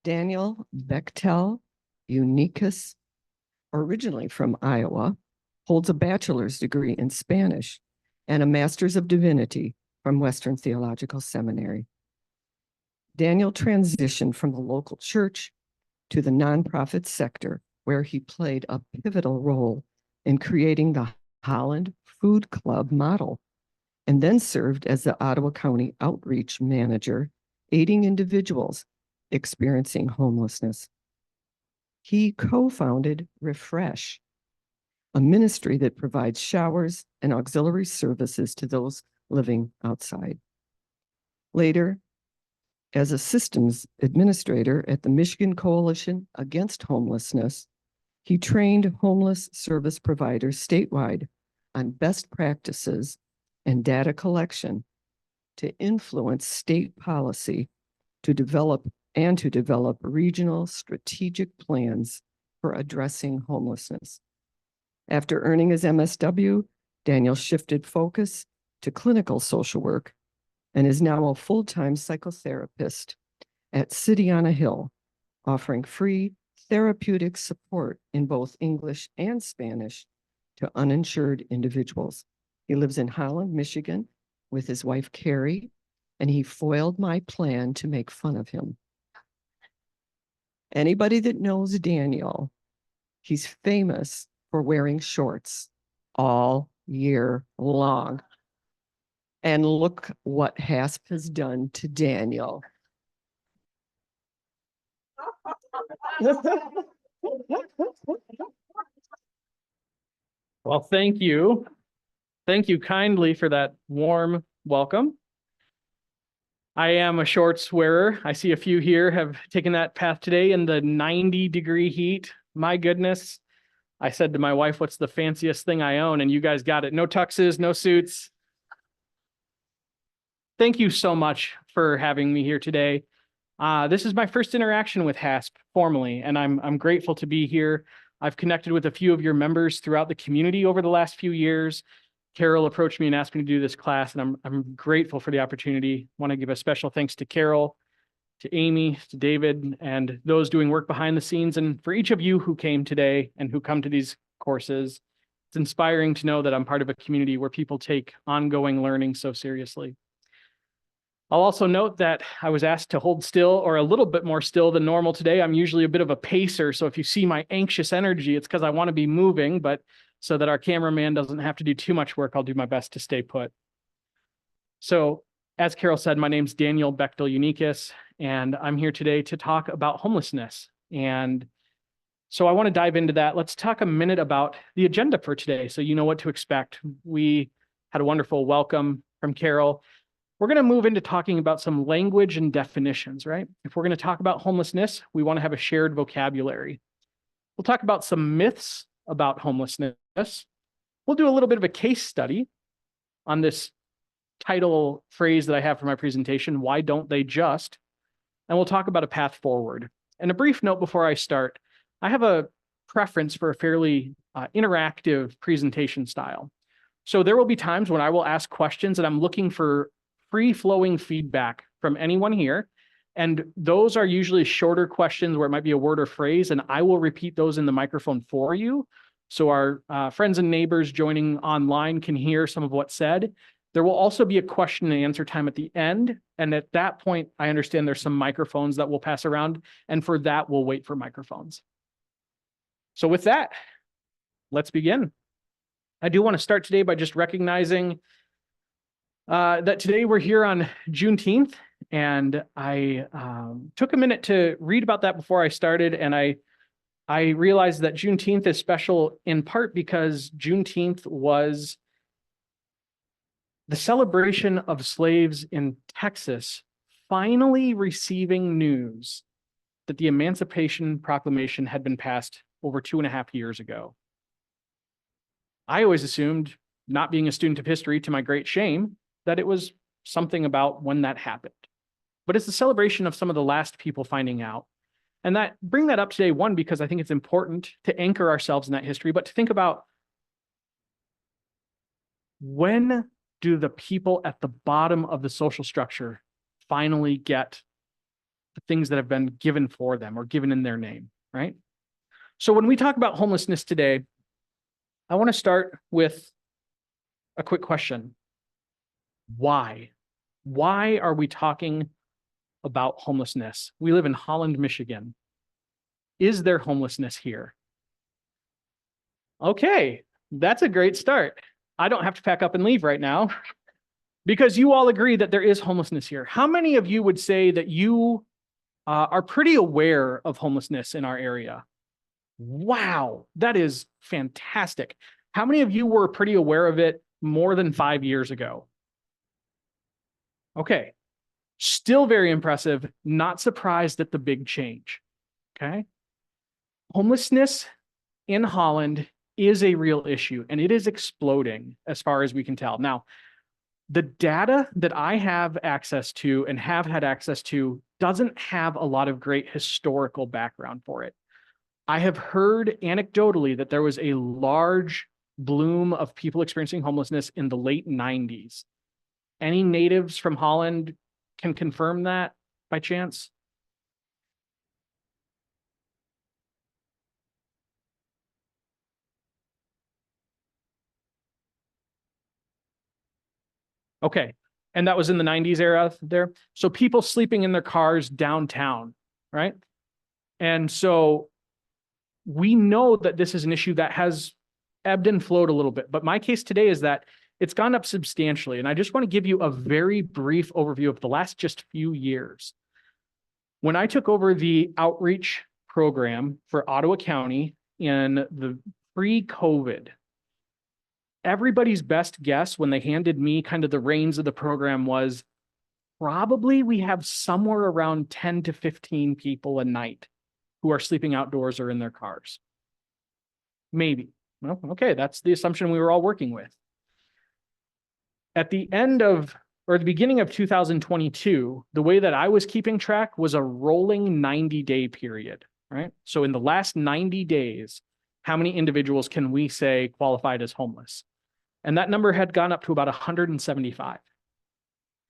Daniel Bechtel-Unekis, originally from Iowa, holds a bachelor's degree in Spanish and a master's of divinity from Western Theological Seminary. Daniel transitioned from the local church to the nonprofit sector, where he played a pivotal role in creating the Holland Food Club model, and then served as the Ottawa County Outreach Manager, aiding individuals experiencing homelessness. He co-founded Refresh, a ministry that provides showers and auxiliary services to those living outside. Later, as a systems administrator at the Michigan Coalition Against Homelessness, he trained homeless service providers statewide on best practices and data collection to influence state policy to develop regional strategic plans for addressing homelessness. After earning his MSW, Daniel shifted focus to clinical social work and is now a full-time psychotherapist at City on a Hill, offering free therapeutic support in both English and Spanish to uninsured individuals. He lives in Holland, Michigan, with his wife, Carrie, and he foiled my plan to make fun of him. Anybody that knows Daniel, he's famous for wearing shorts all year long. And look what HASP has done to Daniel. Well, thank you. Thank you kindly for that warm welcome. I am a shorts wearer. I see a few here have taken that path today in the 90-degree heat. My goodness. I said to my wife, what's the fanciest thing I own? And you guys got it. No tuxes, no suits. Thank you so much for having me here today. This is my first interaction with HASP formally, and I'm grateful to be here. I've connected with a few of your members throughout the community over the last few years. Carol approached me and asked me to do this class, and I'm grateful for the opportunity. I want to give a special thanks to Carol, to Amy, to David, and those doing work behind the scenes, and for each of you who came today and who come to these courses. It's inspiring to know that I'm part of a community where people take ongoing learning so seriously. I'll also note that I was asked to hold still, or a little bit more still than normal today. I'm usually a bit of a pacer, so if you see my anxious energy, it's because I want to be moving, but so that our cameraman doesn't have to do too much work, I'll do my best to stay put. So, as Carol said, my name's Daniel Bechtel-Unekis, and I'm here today to talk about homelessness. And so I want to dive into that. Let's talk a minute about the agenda for today, so you know what to expect. We had a wonderful welcome from Carol. We're going to move into talking about some language and definitions, right? If we're going to talk about homelessness, we want to have a shared vocabulary. We'll talk about some myths about homelessness. We'll do a little bit of a case study on this title phrase that I have for my presentation, why don't they just? And we'll talk about a path forward. And a brief note before I start, I have a preference for a fairly interactive presentation style. So there will be times when I will ask questions and I'm looking for free-flowing feedback from anyone here. And those are usually shorter questions where it might be a word or phrase, and I will repeat those in the microphone for you. So our friends and neighbors joining online can hear some of what's said. There will also be a question and answer time at the end. And at that point, I understand there's some microphones that we'll pass around. And for that, we'll wait for microphones. So with that, let's begin. I do want to start today by just recognizing that today we're here on Juneteenth, and I took a minute to read about that before I started, and I realized that Juneteenth is special in part because Juneteenth was the celebration of slaves in Texas finally receiving news that the Emancipation Proclamation had been passed over 2.5 years ago. I always assumed, not being a student of history to my great shame, that it was something about when that happened. But it's the celebration of some of the last people finding out. And that bring that up today, one, because I think it's important to anchor ourselves in that history, but to think about when do the people at the bottom of the social structure finally get the things that have been given for them or given in their name, right? So when we talk about homelessness today, I want to start with a quick question. Why? Why are we talking about homelessness? We live in Holland, Michigan. Is there homelessness here? Okay, that's a great start. I don't have to pack up and leave right now because you all agree that there is homelessness here. How many of you would say that you are pretty aware of homelessness in our area? Wow, that is fantastic. How many of you were pretty aware of it more than 5 years ago? Okay, still very impressive. Not surprised at the big change. Okay. Homelessness in Holland is a real issue and it is exploding as far as we can tell. Now, the data that I have access to and have had access to doesn't have a lot of great historical background for it. I have heard anecdotally that there was a large bloom of people experiencing homelessness in the late 90s. Any natives from Holland can confirm that by chance? Okay. And that was in the 90s era there. So people sleeping in their cars downtown, right? And so we know that this is an issue that has ebbed and flowed a little bit. But my case today is that it's gone up substantially. And I just want to give you a very brief overview of the last just few years. When I took over the outreach program for Ottawa County in the pre-COVID, everybody's best guess when they handed me kind of the reins of the program was probably we have somewhere around 10 to 15 people a night who are sleeping outdoors or in their cars. Maybe. Well, okay, that's the assumption we were all working with. At the end of, or the beginning of 2022, the way that I was keeping track was a rolling 90-day period, right? So in the last 90 days, how many individuals can we say qualified as homeless? And that number had gone up to about 175.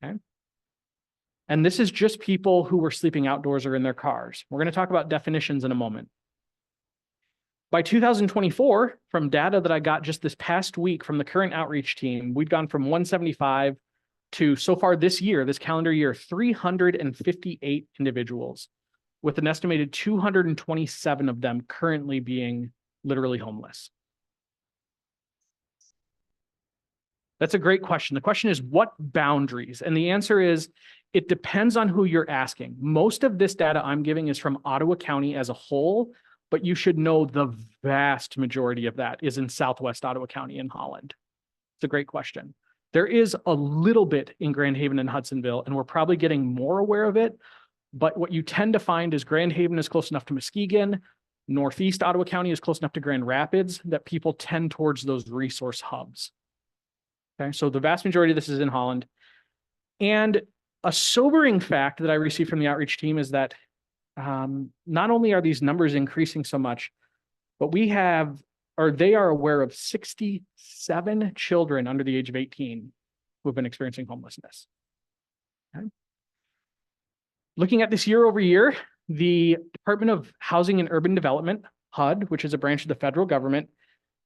Okay. And this is just people who were sleeping outdoors or in their cars. We're going to talk about definitions in a moment. By 2024, from data that I got just this past week from the current outreach team, we'd gone from 175 to so far this year, this calendar year, 358 individuals, with an estimated 227 of them currently being literally homeless. That's a great question. The question is, what boundaries? And the answer is, it depends on who you're asking. Most of this data I'm giving is from Ottawa County as a whole, but you should know the vast majority of that is in Southwest Ottawa County in Holland. It's a great question. There is a little bit in Grand Haven and Hudsonville, and we're probably getting more aware of it. But what you tend to find is Grand Haven is close enough to Muskegon. Northeast Ottawa County is close enough to Grand Rapids that people tend towards those resource hubs. Okay, so the vast majority of this is in Holland. And a sobering fact that I received from the outreach team is that not only are these numbers increasing so much, but we have, or they are aware of 67 children under the age of 18 who have been experiencing homelessness. Okay. Looking at this year over year, the Department of Housing and Urban Development, HUD, which is a branch of the federal government,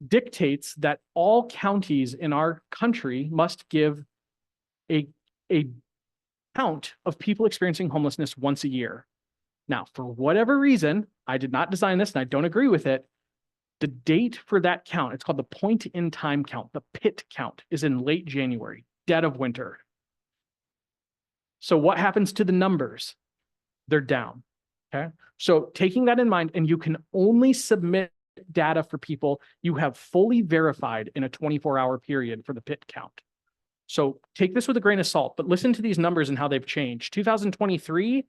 dictates that all counties in our country must give a count of people experiencing homelessness once a year. Now, for whatever reason, I did not design this and I don't agree with it. The date for that count, it's called the point in time count, the PIT count, is in late January, dead of winter. So what happens to the numbers? They're down, okay? So taking that in mind, and you can only submit data for people you have fully verified in a 24-hour period for the PIT count. So take this with a grain of salt, but listen to these numbers and how they've changed. 2023,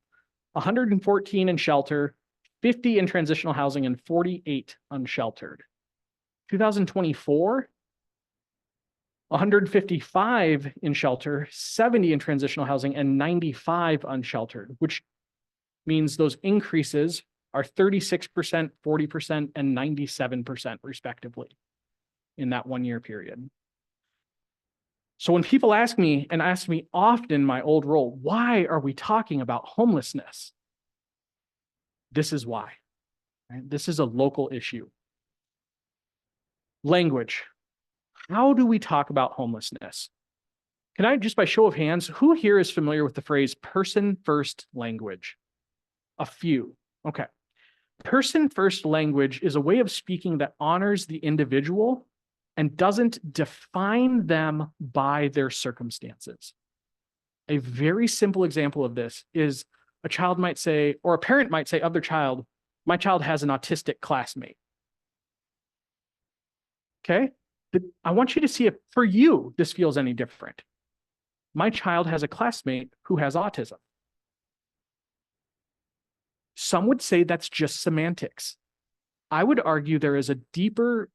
114 in shelter, 50 in transitional housing, and 48 unsheltered. 2024, 155 in shelter, 70 in transitional housing, and 95 unsheltered, which means those increases are 36%, 40%, and 97% respectively in that 1 year period. So when people ask me, and ask me often in my old role, why are we talking about homelessness? This is why. Right? This is a local issue. Language. How do we talk about homelessness? Can I, just by show of hands, who here is familiar with the phrase person-first language? A few. Okay. Person-first language is a way of speaking that honors the individual and doesn't define them by their circumstances. A very simple example of this is a child might say, or a parent might say of their child, my child has an autistic classmate. Okay? But I want you to see if for you this feels any different. My child has a classmate who has autism. Some would say that's just semantics. I would argue there is a deeper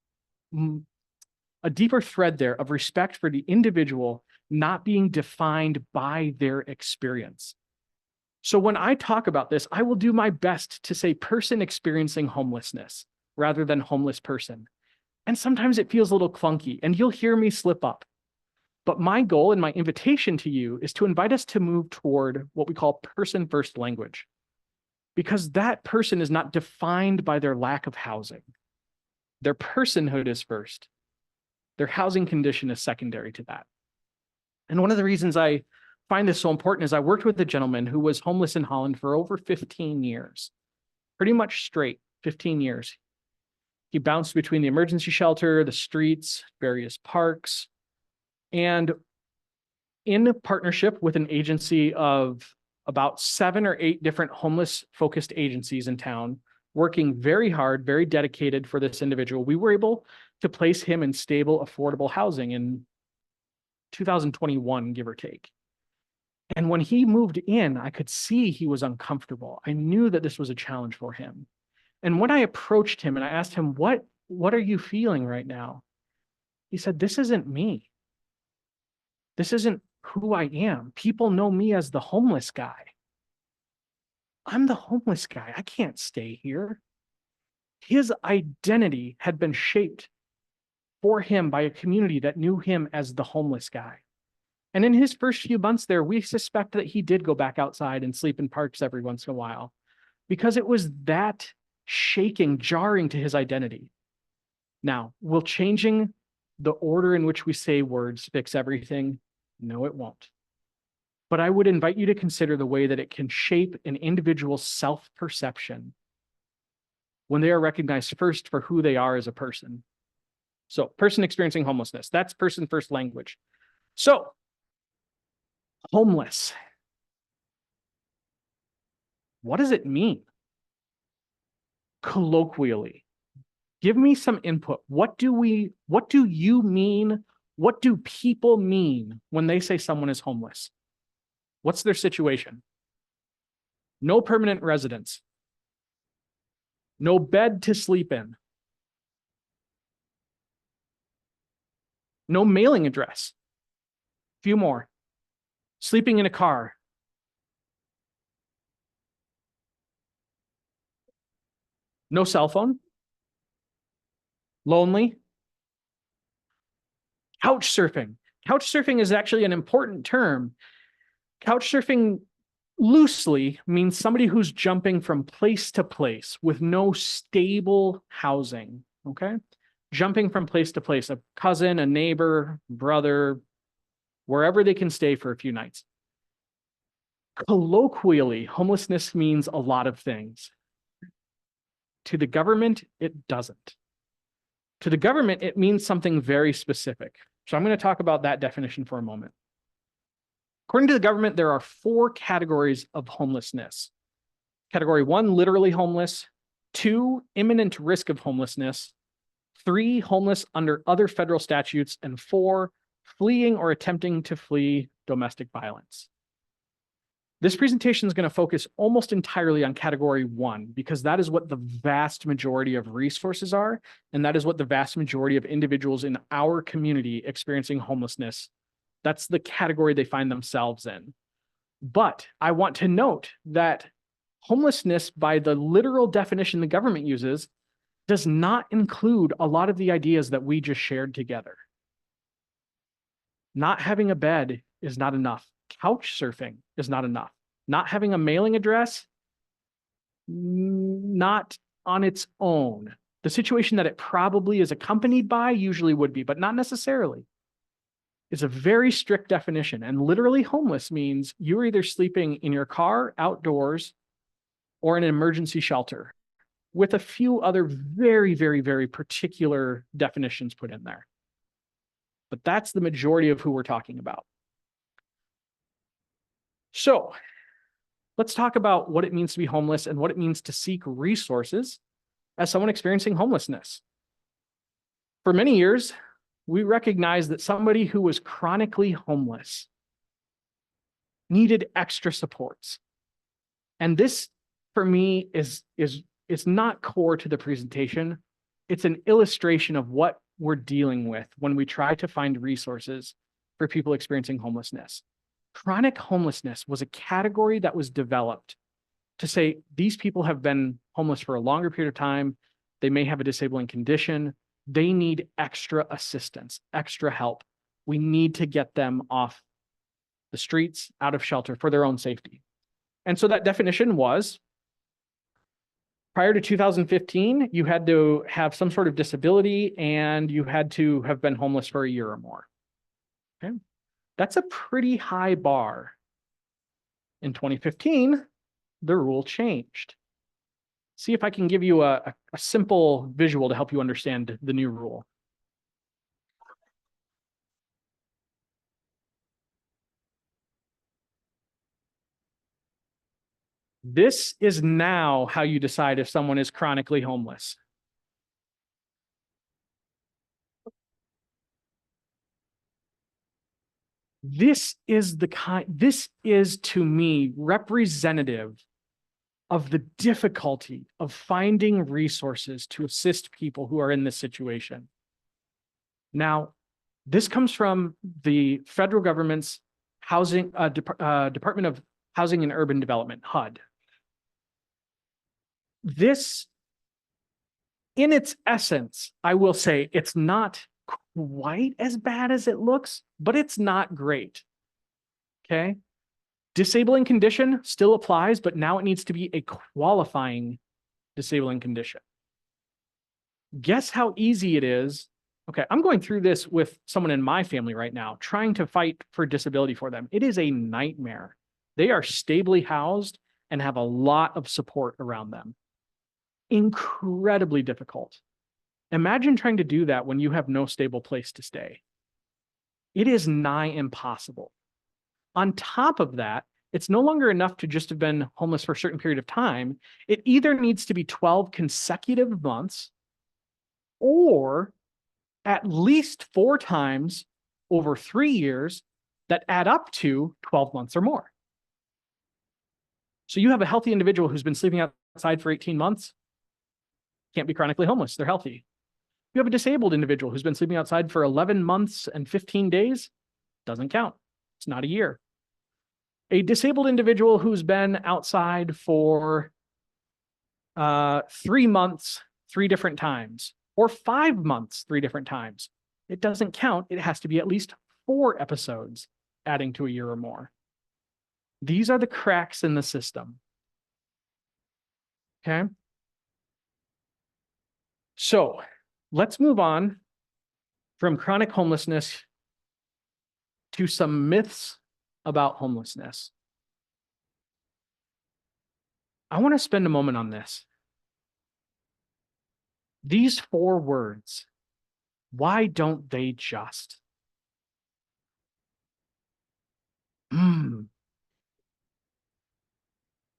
thread there of respect for the individual not being defined by their experience. So when I talk about this, I will do my best to say person experiencing homelessness rather than homeless person. And sometimes it feels a little clunky and you'll hear me slip up. But my goal and my invitation to you is to invite us to move toward what we call person-first language, because that person is not defined by their lack of housing. Their personhood is first. Their housing condition is secondary to that. And one of the reasons I find this so important is I worked with a gentleman who was homeless in Holland for over 15 years, pretty much straight 15 years. He bounced between the emergency shelter, the streets, various parks, and in partnership with an agency of about 7 or 8 different homeless-focused agencies in town, working very hard, very dedicated for this individual, we were able to place him in stable, affordable housing in 2021, give or take. And when he moved in, I could see he was uncomfortable. I knew that this was a challenge for him. And when I approached him and I asked him, what are you feeling right now? He said, this isn't me. This isn't who I am. People know me as the homeless guy. I'm the homeless guy. I can't stay here. His identity had been shaped for him by a community that knew him as the homeless guy. And in his first few months there, we suspect that he did go back outside and sleep in parks every once in a while, because it was that shaking, jarring to his identity. Now, will changing the order in which we say words fix everything? No, it won't. But I would invite you to consider the way that it can shape an individual's self-perception when they are recognized first for who they are as a person. So, person experiencing homelessness, that's person-first language. So, homeless. What does it mean? Colloquially, give me some input. What do you mean? What do people mean when they say someone is homeless? What's their situation? No permanent residence. No bed to sleep in. No mailing address. Few more. Sleeping in a car. No cell phone. Lonely. Couch surfing. Couch surfing is actually an important term. Couch surfing loosely means somebody who's jumping from place to place with no stable housing, okay? Jumping from place to place, a cousin, a neighbor, brother, wherever they can stay for a few nights. Colloquially, homelessness means a lot of things. To the government, it doesn't. To the government, it means something very specific. So I'm going to talk about that definition for a moment. According to the government, there are 4 categories of homelessness. Category 1, literally homeless. 2, imminent risk of homelessness. 3, homeless under other federal statutes. And 4, fleeing or attempting to flee domestic violence. This presentation is going to focus almost entirely on category 1, because that is what the vast majority of resources are, and that is what the vast majority of individuals in our community experiencing homelessness, that's the category they find themselves in. But I want to note that homelessness, by the literal definition the government uses, does not include a lot of the ideas that we just shared together. Not having a bed is not enough. Couch surfing is not enough. Not having a mailing address, not on its own. The situation that it probably is accompanied by usually would be, but not necessarily. It's a very strict definition. And literally homeless means you're either sleeping in your car, outdoors, or in an emergency shelter, with a few other very, very, very particular definitions put in there. But that's the majority of who we're talking about. So let's talk about what it means to be homeless and what it means to seek resources as someone experiencing homelessness. For many years, we recognized that somebody who was chronically homeless needed extra supports. And this, for me, is not core to the presentation. It's an illustration of what we're dealing with when we try to find resources for people experiencing homelessness. Chronic homelessness was a category that was developed to say these people have been homeless for a longer period of time. They may have a disabling condition. They need extra assistance, extra help. We need to get them off the streets, out of shelter for their own safety. And so that definition was, prior to 2015, you had to have some sort of disability and you had to have been homeless for a year or more. Okay. That's a pretty high bar. In 2015, the rule changed. See if I can give you a simple visual to help you understand the new rule. This is now how you decide if someone is chronically homeless. This is to me representative of the difficulty of finding resources to assist people who are in this situation. Now, this comes from the federal government's Department of Housing and Urban Development, HUD. This, in its essence, I will say it's not quite as bad as it looks, but it's not great. Okay. Disabling condition still applies, but now it needs to be a qualifying disabling condition. Guess how easy it is. Okay, I'm going through this with someone in my family right now, trying to fight for disability for them. It is a nightmare. They are stably housed and have a lot of support around them. Incredibly difficult. Imagine trying to do that when you have no stable place to stay. It is nigh impossible. On top of that, it's no longer enough to just have been homeless for a certain period of time. It either needs to be 12 consecutive months or at least 4 times over 3 years that add up to 12 months or more. So you have a healthy individual who's been sleeping outside for 18 months, can't be chronically homeless, they're healthy. You have a disabled individual who's been sleeping outside for 11 months and 15 days, doesn't count. It's not a year. A disabled individual who's been outside for 3 months, 3 different times, or 5 months, 3 different times, it doesn't count. It has to be at least 4 episodes, adding to a year or more. These are the cracks in the system. Okay. So let's move on from chronic homelessness to some myths about homelessness. I want to spend a moment on this. These 4 words, why don't they just?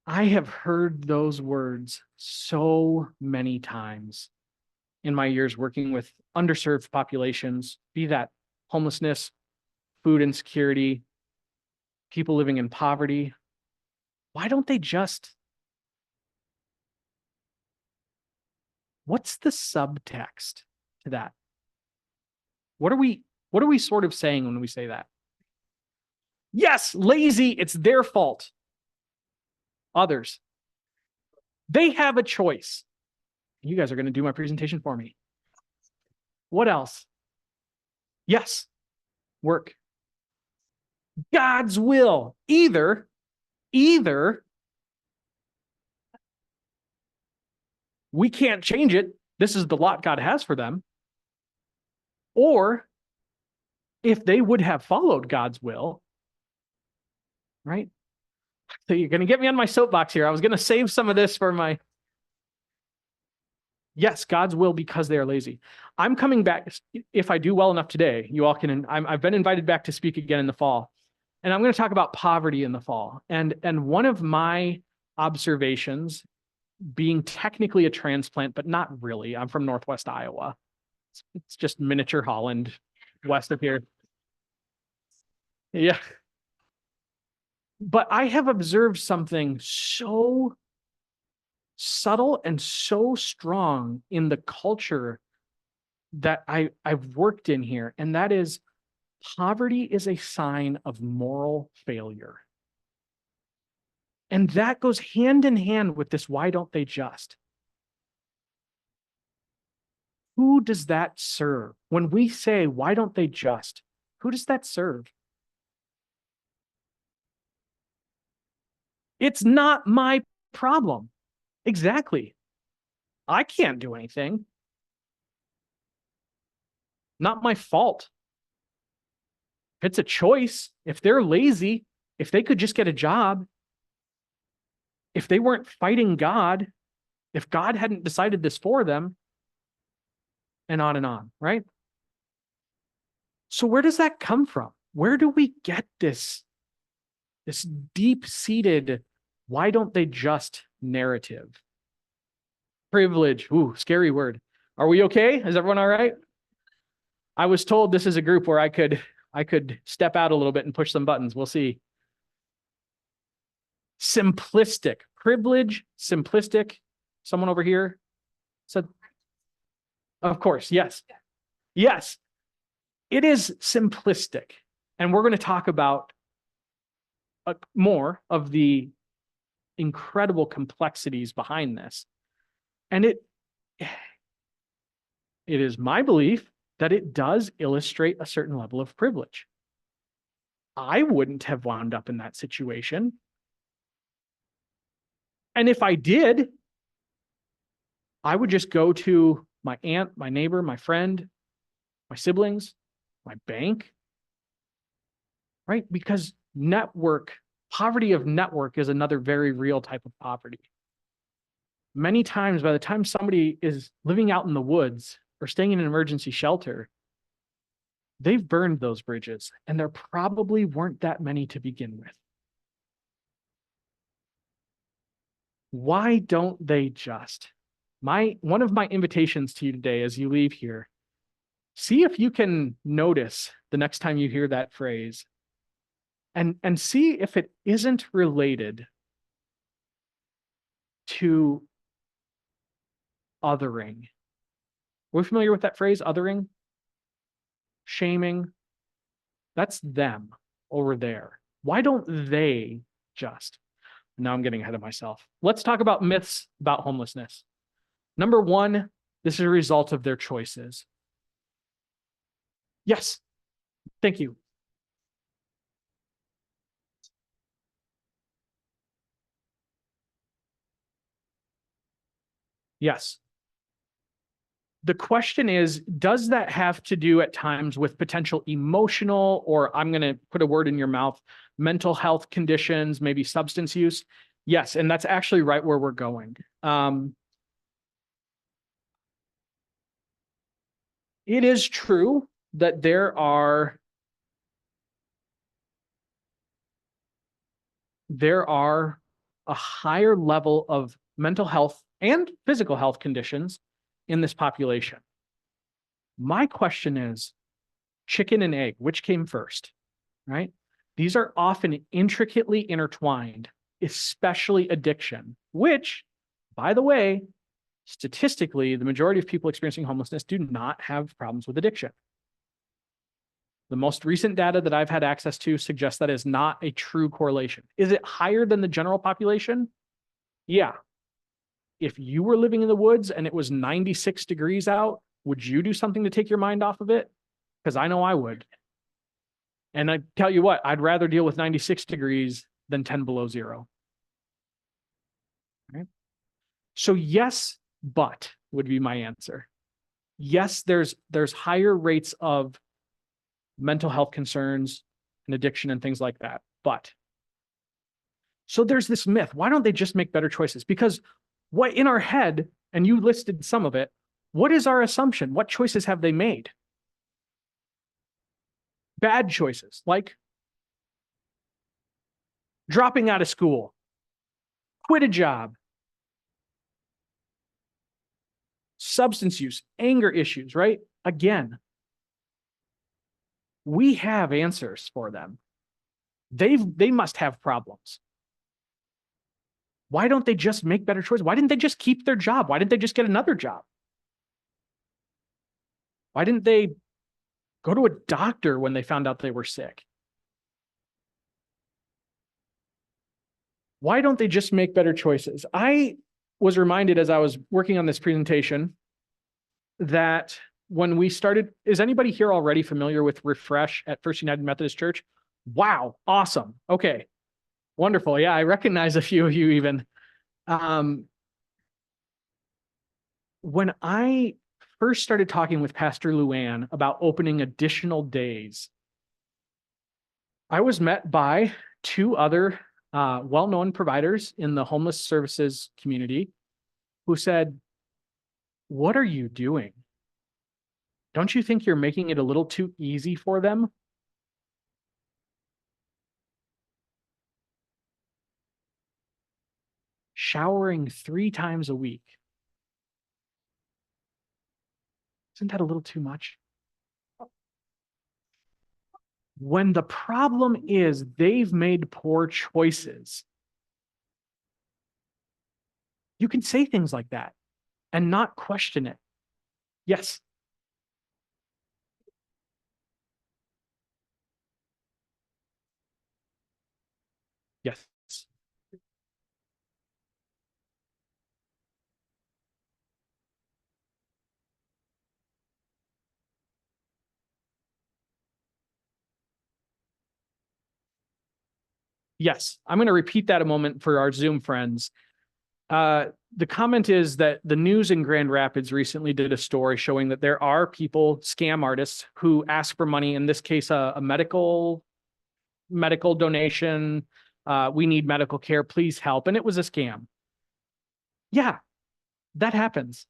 I have heard those words so many times in my years working with underserved populations, be that homelessness, food insecurity, people living in poverty. Why don't they just? What's the subtext to that? What are we sort of saying when we say that? Yes, lazy, it's their fault. Others, they have a choice. You guys are going to do my presentation for me. What else? Yes, work. God's will. Either we can't change it. This is the lot God has for them. Or if they would have followed God's will, right? So you're going to get me on my soapbox here. I was going to save some of this for my, yes, God's will because they are lazy. I'm coming back. If I do well enough today, you all can, I've been invited back to speak again in the fall. And I'm going to talk about poverty in the fall. And one of my observations, being technically a transplant, but not really. I'm from Northwest Iowa. It's just miniature Holland west of here. Yeah. But I have observed something so subtle and so strong in the culture that I've worked in here, and that is poverty is a sign of moral failure. And that goes hand in hand with this, why don't they just? Who does that serve? When we say, why don't they just? Who does that serve? It's not my problem. Exactly. I can't do anything. Not my fault. It's a choice. If they're lazy, if they could just get a job, if they weren't fighting God, if God hadn't decided this for them, and on, right? So where does that come from? Where do we get this deep-seated, why don't they just narrative? Privilege. Ooh, scary word. Are we okay? Is everyone all right? I was told this is a group where I could step out a little bit and push some buttons. We'll see. Simplistic. Privilege, simplistic. Someone over here said, of course, yes. Yes. It is simplistic. And we're going to talk about more of the incredible complexities behind this. And it is my belief that it does illustrate a certain level of privilege. I wouldn't have wound up in that situation. And if I did, I would just go to my aunt, my neighbor, my friend, my siblings, my bank, right? Because poverty of network is another very real type of poverty. Many times, by the time somebody is living out in the woods or staying in an emergency shelter, they've burned those bridges, and there probably weren't that many to begin with. Why don't they just? One of my invitations to you today as you leave here, see if you can notice the next time you hear that phrase and see if it isn't related to othering. Are we familiar with that phrase, othering? Shaming? That's them over there. Why don't they just? Now I'm getting ahead of myself. Let's talk about myths about homelessness. Number one, this is a result of their choices. Yes, thank you. Yes. The question is, does that have to do at times with potential emotional, or I'm going to put a word in your mouth, mental health conditions, maybe substance use? Yes, and that's actually right where we're going. It is true that there are a higher level of mental health and physical health conditions in this population. My question is, chicken and egg, which came first, right? These are often intricately intertwined, especially addiction, which, by the way, statistically, the majority of people experiencing homelessness do not have problems with addiction. The most recent data that I've had access to suggests that is not a true correlation. Is it higher than the general population? Yeah. If you were living in the woods and it was 96 degrees out, would you do something to take your mind off of it? Because I know I would. And I tell you what, I'd rather deal with 96 degrees than 10 below zero. Right? So yes, But would be my answer. Yes, there's higher rates of mental health concerns and addiction and things like that. But so there's this myth. Why don't they just make better choices? Because what in our head, and you listed some of it, what is our assumption? What choices have they made? Bad choices, like dropping out of school, quit a job, substance use, anger issues, right? Again, we have answers for them. They must have problems. Why don't they just make better choices? Why didn't they just keep their job? Why didn't they just get another job? Why didn't they go to a doctor when they found out they were sick? Why don't they just make better choices? I was reminded as I was working on this presentation that when we started, is anybody here already familiar with Refresh at First United Methodist Church? Wow, awesome. Okay, wonderful. Yeah, I recognize a few of you even. When I first started talking with Pastor Luann about opening additional days, I was met by two other well-known providers in the homeless services community who said, "What are you doing? Don't you think you're making it a little too easy for them?" Showering 3 times a week. Isn't that a little too much? When the problem is they've made poor choices, you can say things like that and not question it. Yes. Yes. Yes. I'm going to repeat that a moment for our Zoom friends. The comment is that the news in Grand Rapids recently did a story showing that there are people, scam artists, who ask for money, in this case, a medical donation. We need medical care, please help. And it was a scam. Yeah, that happens.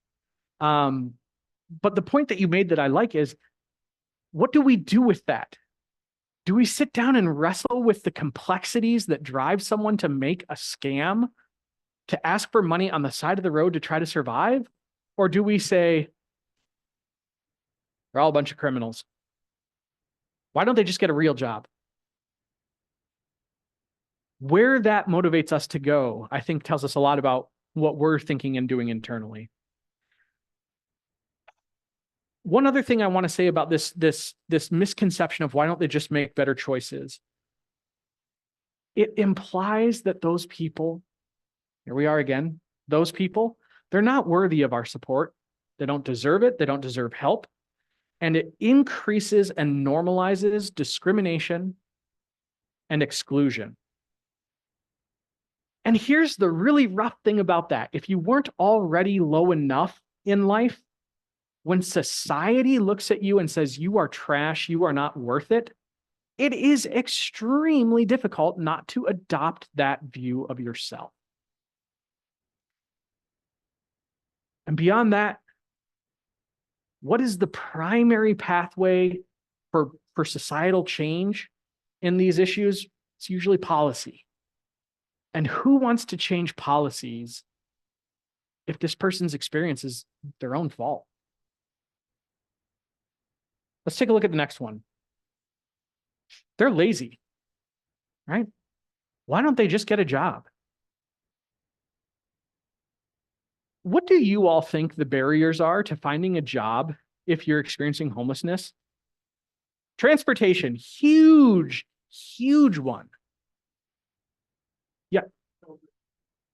But the point that you made that I like is, what do we do with that? Do we sit down and wrestle with the complexities that drive someone to make a scam, to ask for money on the side of the road to try to survive? Or do we say, they're all a bunch of criminals? Why don't they just get a real job? Where that motivates us to go, I think, tells us a lot about what we're thinking and doing internally. One other thing I want to say about this misconception of why don't they just make better choices? It implies that those people, here we are again, those people, they're not worthy of our support. They don't deserve it. They don't deserve help. And it increases and normalizes discrimination and exclusion. And here's the really rough thing about that. If you weren't already low enough in life, when society looks at you and says, you are trash, you are not worth it, it is extremely difficult not to adopt that view of yourself. And beyond that, what is the primary pathway for societal change in these issues? It's usually policy. And who wants to change policies if this person's experience is their own fault? Let's take a look at the next one. They're lazy, right? Why don't they just get a job? What do you all think the barriers are to finding a job if you're experiencing homelessness? Transportation, huge, huge one. Yeah.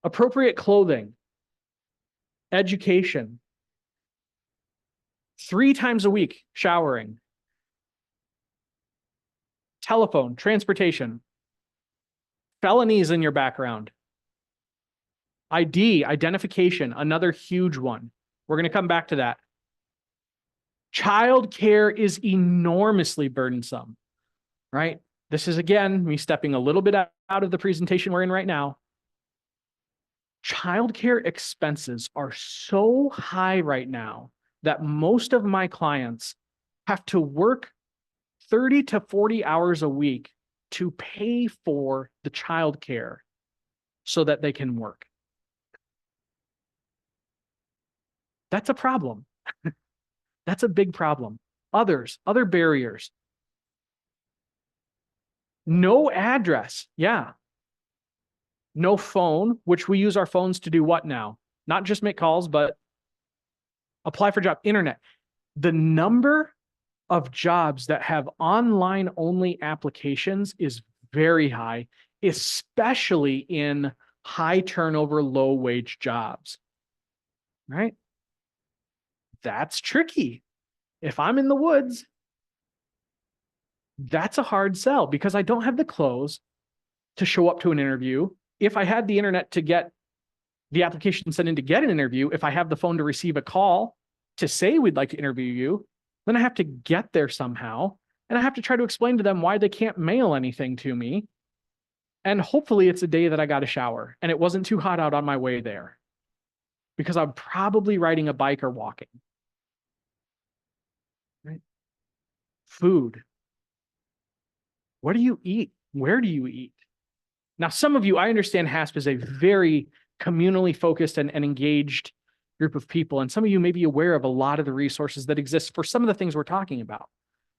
Appropriate clothing, education, 3 times a week showering, telephone, transportation, felonies in your background. ID, identification, another huge one. We're going to come back to that. Childcare is enormously burdensome, right? This is, again, me stepping a little bit out of the presentation we're in right now. Childcare expenses are so high right now that most of my clients have to work 30 to 40 hours a week to pay for the childcare so that they can work. That's a problem. That's a big problem. Other barriers. No address. Yeah. No phone, which we use our phones to do what now? Not just make calls, but apply for job. Internet. The number of jobs that have online only applications is very high, especially in high turnover, low wage jobs, right? That's tricky. If I'm in the woods, that's a hard sell because I don't have the clothes to show up to an interview. If I had the internet to get the application sent in to get an interview, if I have the phone to receive a call to say we'd like to interview you, then I have to get there somehow. And I have to try to explain to them why they can't mail anything to me. And hopefully it's a day that I got a shower and it wasn't too hot out on my way there because I'm probably riding a bike or walking. Right? Food. What do you eat? Where do you eat? Now, some of you, I understand HASP is a very communally focused and engaged group of people. And some of you may be aware of a lot of the resources that exist for some of the things we're talking about,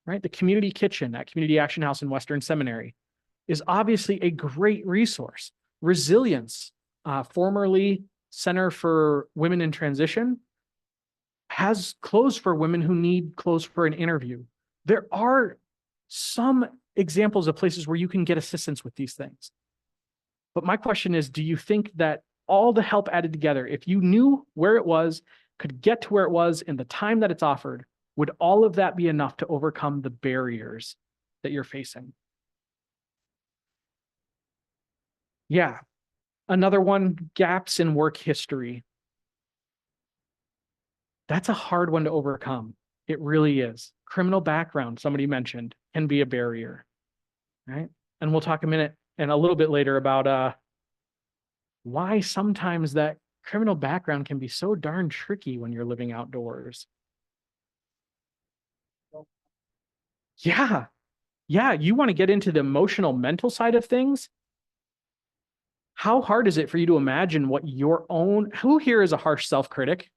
right? The community kitchen at Community Action House in Western Seminary is obviously a great resource. Resilience, formerly Center for Women in Transition, has clothes for women who need clothes for an interview. There are some examples of places where you can get assistance with these things. But my question is, do you think that all the help added together, if you knew where it was, could get to where it was in the time that it's offered, would all of that be enough to overcome the barriers that you're facing? Yeah. Another one, gaps in work history. That's a hard one to overcome. It really is. Criminal background, somebody mentioned, can be a barrier, right? And we'll talk a little bit later about why sometimes that criminal background can be so darn tricky when you're living outdoors. Yeah. Yeah. You want to get into the emotional, mental side of things? How hard is it for you to imagine what who here is a harsh self-critic?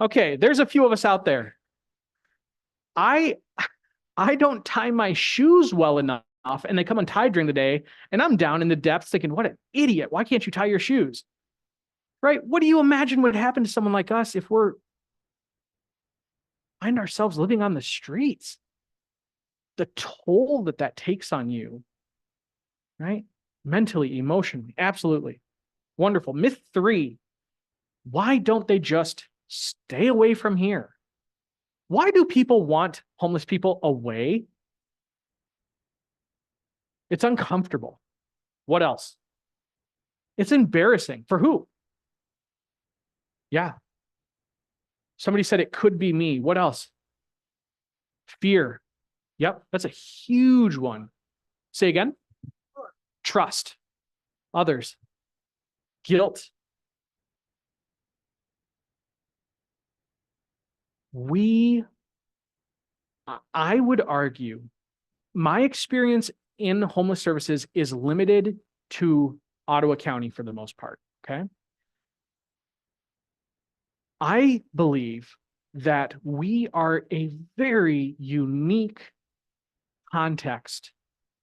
Okay, there's a few of us out there. I don't tie my shoes well enough and they come untied during the day and I'm down in the depths thinking, what an idiot. Why can't you tie your shoes? Right? What do you imagine would happen to someone like us if we're find ourselves living on the streets? The toll that takes on you, right? Mentally, emotionally, absolutely. Wonderful. Myth 3, why don't they just stay away from here? Why do people want homeless people away? It's uncomfortable. What else? It's embarrassing. For who? Yeah. Somebody said it could be me. What else? Fear. Yep, that's a huge one. Say again? Trust. Others. Guilt. I would argue, my experience in homeless services is limited to Ottawa County for the most part, okay? I believe that we are a very unique context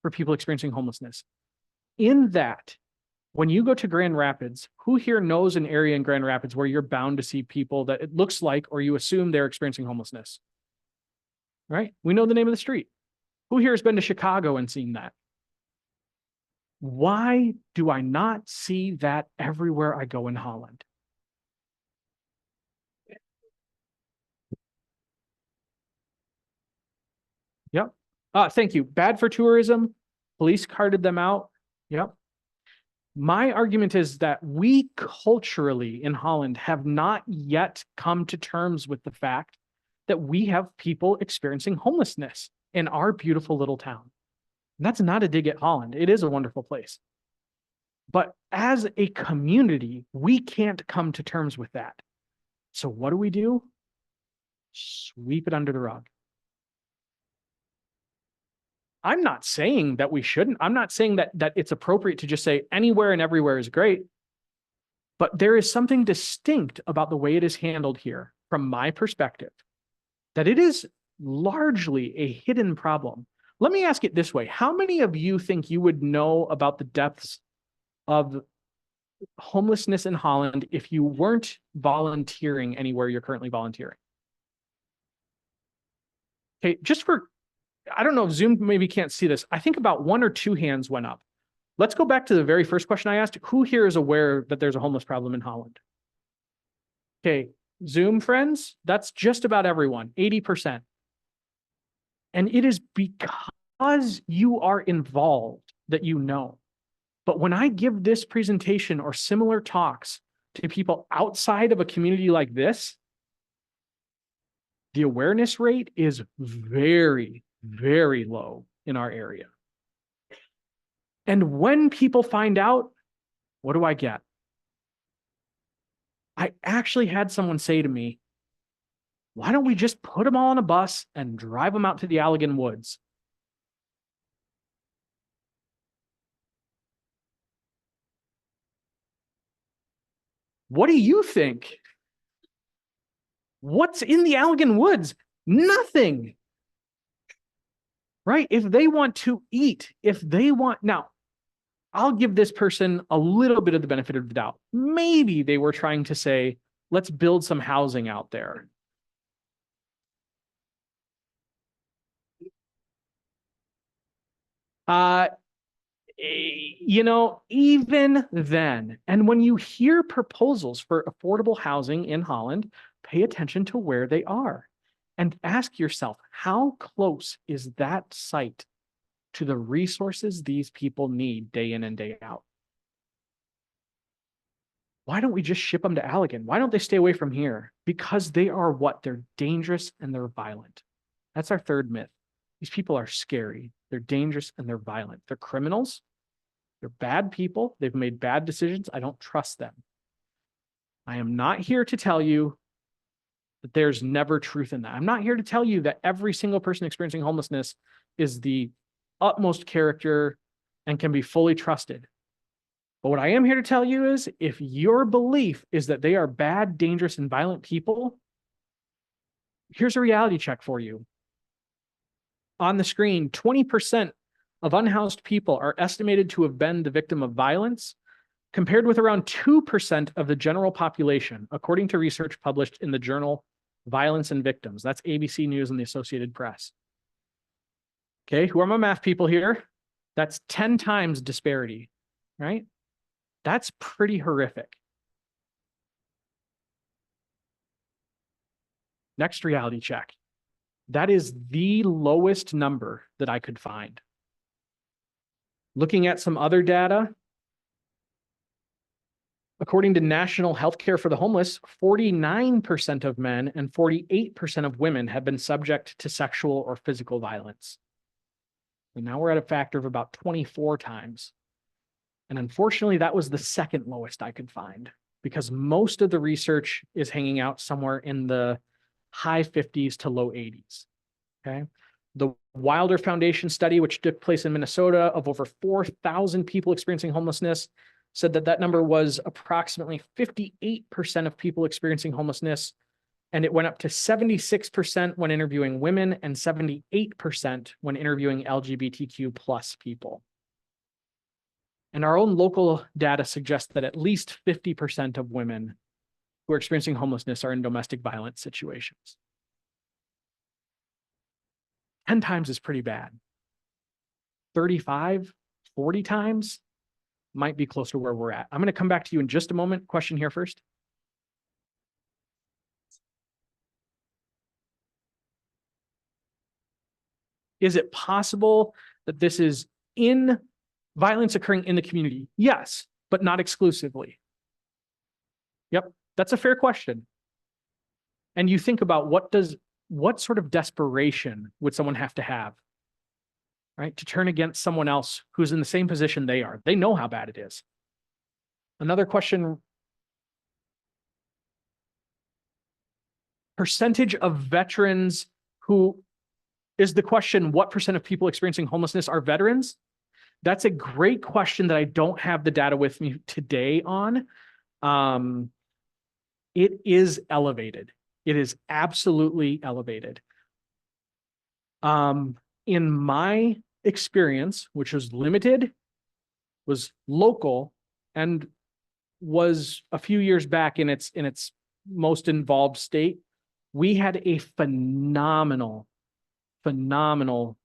for people experiencing homelessness. In that, when you go to Grand Rapids, who here knows an area in Grand Rapids where you're bound to see people that it looks like, or you assume they're experiencing homelessness? Right? We know the name of the street. Who here has been to Chicago and seen that? Why do I not see that everywhere I go in Holland? Yep. Thank you. Bad for tourism. Police carted them out. Yep. My argument is that we culturally in Holland have not yet come to terms with the fact that we have people experiencing homelessness in our beautiful little town. And that's not a dig at Holland. It is a wonderful place. But as a community, we can't come to terms with that. So what do? Sweep it under the rug. I'm not saying that we shouldn't. I'm not saying that it's appropriate to just say anywhere and everywhere is great. But there is something distinct about the way it is handled here, from my perspective, that it is largely a hidden problem. Let me ask it this way. How many of you think you would know about the depths of homelessness in Holland if you weren't volunteering anywhere you're currently volunteering? Okay, I don't know if Zoom maybe can't see this. I think about 1 or 2 hands went up. Let's go back to the very first question I asked. Who here is aware that there's a homeless problem in Holland? Okay, Zoom friends, that's just about everyone, 80%. And it is because you are involved that you know. But when I give this presentation or similar talks to people outside of a community like this, the awareness rate is very, very low in our area. And when people find out, what do I get? I actually had someone say to me, why don't we just put them all on a bus and drive them out to the Allegan Woods? What do you think? What's in the Allegan Woods? Nothing. Right? If they want to eat, now, I'll give this person a little bit of the benefit of the doubt. Maybe they were trying to say, let's build some housing out there. Even then, and when you hear proposals for affordable housing in Holland, pay attention to where they are and ask yourself, how close is that site to the resources these people need day in and day out? Why don't we just ship them to Allegan? Why don't they stay away from here? Because they are what? They're dangerous and they're violent. That's our third myth. These people are scary. They're dangerous and they're violent. They're criminals. They're bad people. They've made bad decisions. I don't trust them. I am not here to tell you that there's never truth in that. I'm not here to tell you that every single person experiencing homelessness is the utmost character and can be fully trusted. But what I am here to tell you is, if your belief is that they are bad, dangerous, and violent people, here's a reality check for you. On the screen, 20% of unhoused people are estimated to have been the victim of violence, compared with around 2% of the general population, according to research published in the journal Violence and Victims. That's ABC News and the Associated Press. Okay, who are my math people here? That's 10 times disparity, right? That's pretty horrific. Next reality check. That is the lowest number that I could find. Looking at some other data, according to National Healthcare for the Homeless, 49% of men and 48% of women have been subject to sexual or physical violence. And now we're at a factor of about 24 times. And unfortunately, that was the second lowest I could find, because most of the research is hanging out somewhere in the high 50s to low 80s. Okay. The Wilder Foundation study, which took place in Minnesota, of over 4,000 people experiencing homelessness, said that number was approximately 58% of people experiencing homelessness. And it went up to 76% when interviewing women and 78% when interviewing LGBTQ plus people. And our own local data suggests that at least 50% of women who are experiencing homelessness are in domestic violence situations. 10 times is pretty bad. 35, 40 times might be close to where we're at. I'm going to come back to you in just a moment. Question here first. Is it possible that this is violence occurring in the community? Yes. but not exclusively? Yep, that's a fair question. And you think about what sort of desperation would someone have to have, right, to turn against someone else who's in the same position they are? They know how bad it is. Another question, percentage of veterans who is the question, what percent of people experiencing homelessness are veterans? That's a great question that I don't have the data with me today on. It is elevated. It is absolutely elevated. In my experience, which was limited, was local, and was a few years back in its most involved state, we had a phenomenal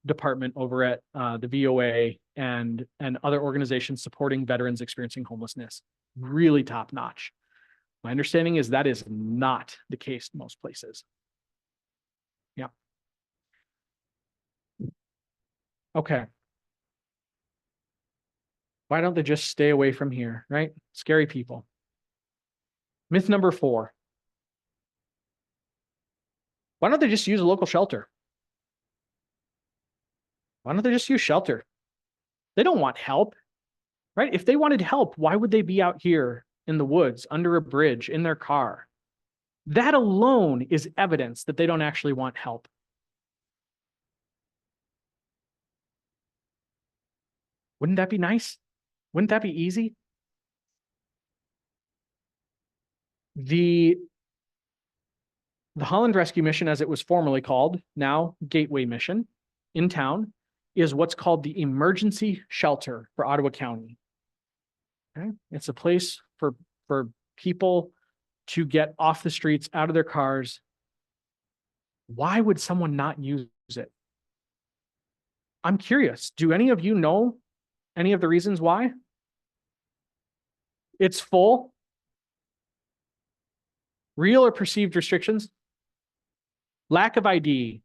department over at the VOA and other organizations supporting veterans experiencing homelessness. Really top notch. My understanding is that is not the case in most places. Yeah. Okay. Why don't they just stay away from here, right? Scary people. Myth number 4. Why don't they just use a local shelter? Why don't they just use shelter? They don't want help, right? If they wanted help, why would they be out here in the woods, under a bridge, in their car? That alone is evidence that they don't actually want help. Wouldn't that be nice? Wouldn't that be easy? The Holland Rescue Mission, as it was formerly called, now Gateway Mission, in town, is what's called the emergency shelter for Ottawa County. Okay? It's a place for people to get off the streets, out of their cars. Why would someone not use it? I'm curious. Do any of you know any of the reasons why? It's full. Real or perceived restrictions? Lack of ID.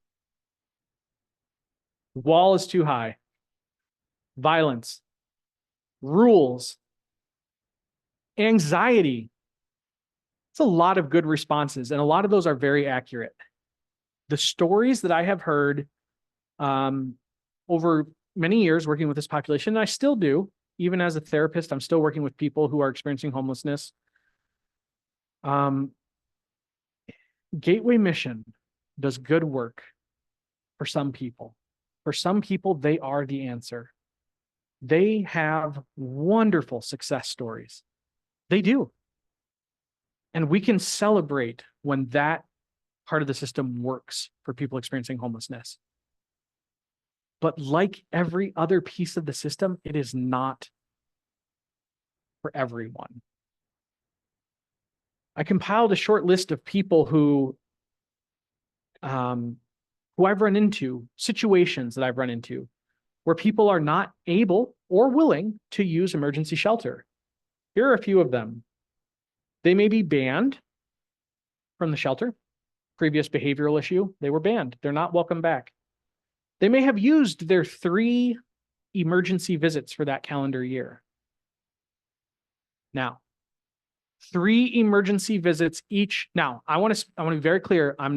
Wall is too high. Violence. Rules. Anxiety. It's a lot of good responses, and a lot of those are very accurate. The stories that I have heard over many years working with this population, and I still do, even as a therapist, I'm still working with people who are experiencing homelessness. Gateway Mission does good work for some people. For some people, they are the answer. They have wonderful success stories. They do. And we can celebrate when that part of the system works for people experiencing homelessness. But like every other piece of the system, it is not for everyone. I compiled a short list of people who I've run into, situations that I've run into, where people are not able or willing to use emergency shelter. Here are a few of them. They may be banned from the shelter. Previous behavioral issue, they were banned. They're not welcome back. They may have used their 3 emergency visits for that calendar year. Now, 3 emergency visits each. Now, I want to be very clear. I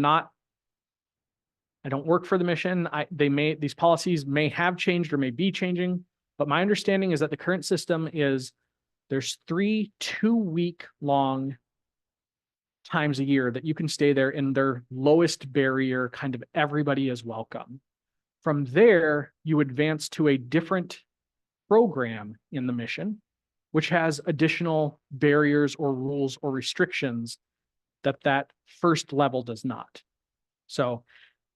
don't work for the mission. These policies may have changed or may be changing, but my understanding is that the current system is there's 3 2-week long times a year that you can stay there in their lowest barrier, kind of everybody is welcome. From there, you advance to a different program in the mission, which has additional barriers or rules or restrictions that first level does not. So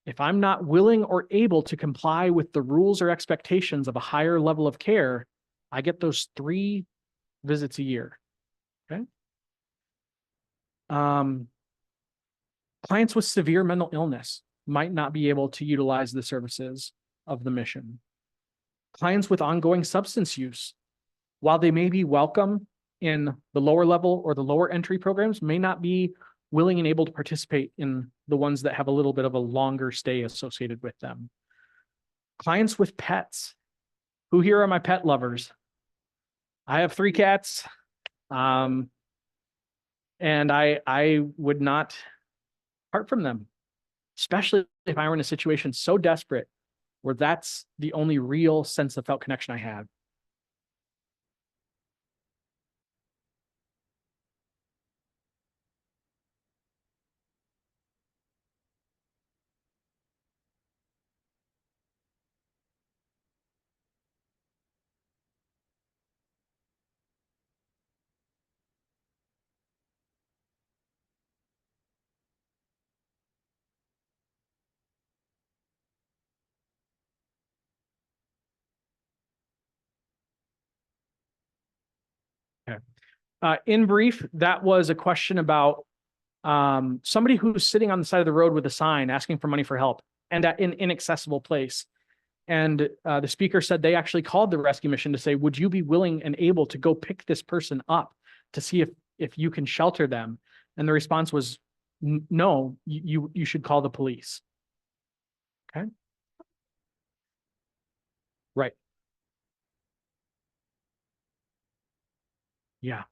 if I'm not willing or able to comply with the rules or expectations of a higher level of care, I get those 3 visits a year. Okay. Clients with severe mental illness might not be able to utilize the services of the mission. Clients with ongoing substance use, while they may be welcome in the lower level or the lower entry programs, may not be willing and able to participate in the ones that have a little bit of a longer stay associated with them. Clients with pets. Who here are my pet lovers? I have 3 cats. And I would not part from them, especially if I were in a situation so desperate where that's the only real sense of felt connection I have. Okay. In brief, that was a question about somebody who's sitting on the side of the road with a sign asking for money for help and at an inaccessible place. And the speaker said they actually called the rescue mission to say, would you be willing and able to go pick this person up to see if you can shelter them? And the response was, no, you should call the police. Okay. Right. Yeah.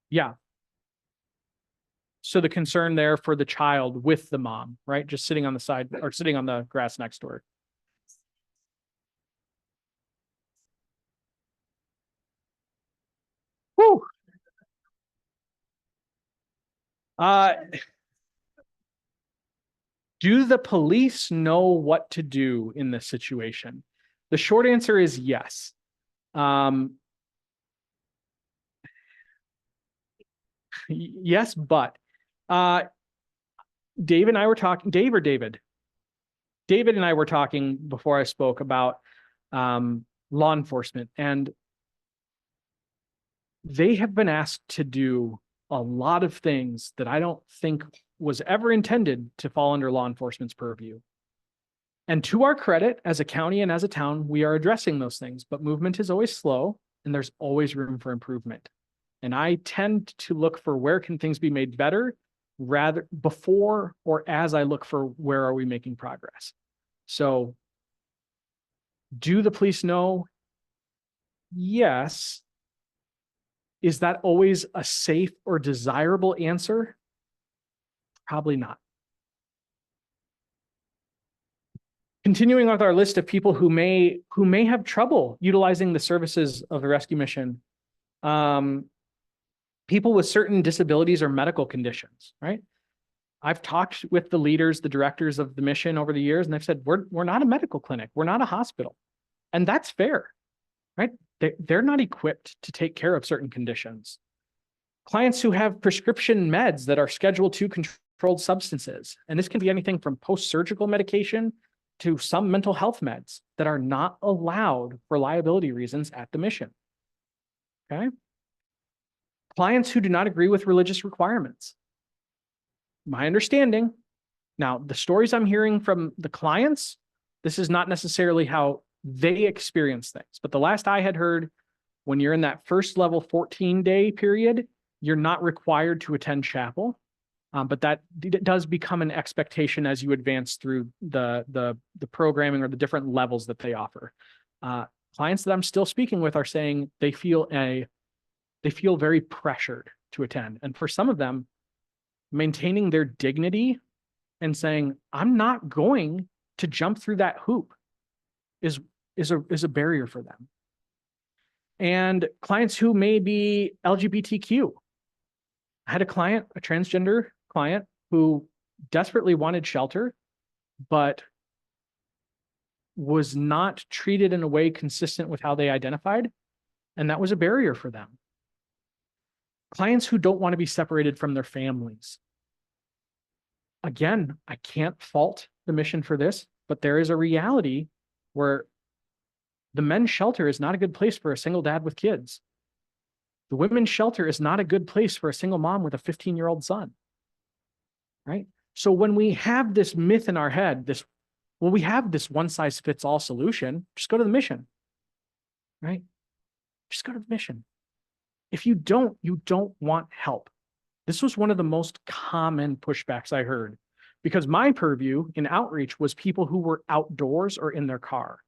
Yeah. So the concern there for the child with the mom, right? Just sitting on the side or sitting on the grass next door. Whew. Uh, do the police know what to do in this situation? The short answer is yes. Yes, but Dave and I were talking, David and I were talking before I spoke about law enforcement, and they have been asked to do a lot of things that I don't think was ever intended to fall under law enforcement's purview. And to our credit, as a county and as a town, we are addressing those things, but movement is always slow and there's always room for improvement. And I tend to look for where can things be made better rather before or as I look for where are we making progress. So do the police know? Yes. Is that always a safe or desirable answer? Probably not. Continuing with our list of people who may have trouble utilizing the services of the rescue mission, people with certain disabilities or medical conditions, right? I've talked with the leaders, the directors of the mission over the years, and they've said, we're not a medical clinic. We're not a hospital. And that's fair, right? They're not equipped to take care of certain conditions. Clients who have prescription meds that are Schedule II controlled substances, and this can be anything from post-surgical medication to some mental health meds that are not allowed for liability reasons at the mission. Okay. Clients who do not agree with religious requirements. My understanding, now the stories I'm hearing from the clients, this is not necessarily how they experience things, but the last I had heard, when you're in that first level 14-day period, you're not required to attend chapel. But that does become an expectation as you advance through the programming or the different levels that they offer. Clients that I'm still speaking with are saying they feel very pressured to attend. And for some of them, maintaining their dignity and saying, I'm not going to jump through that hoop is a barrier for them. And clients who may be LGBTQ. I had a client, a transgender client, who desperately wanted shelter, but was not treated in a way consistent with how they identified. And that was a barrier for them. Clients who don't want to be separated from their families. Again, I can't fault the mission for this, but there is a reality where the men's shelter is not a good place for a single dad with kids. The women's shelter is not a good place for a single mom with a 15-year-old son, right? So when we have this myth in our head, we have this one-size-fits-all solution, just go to the mission, right? Just go to the mission. If you don't want help. This was one of the most common pushbacks I heard, because my purview in outreach was people who were outdoors or in their car.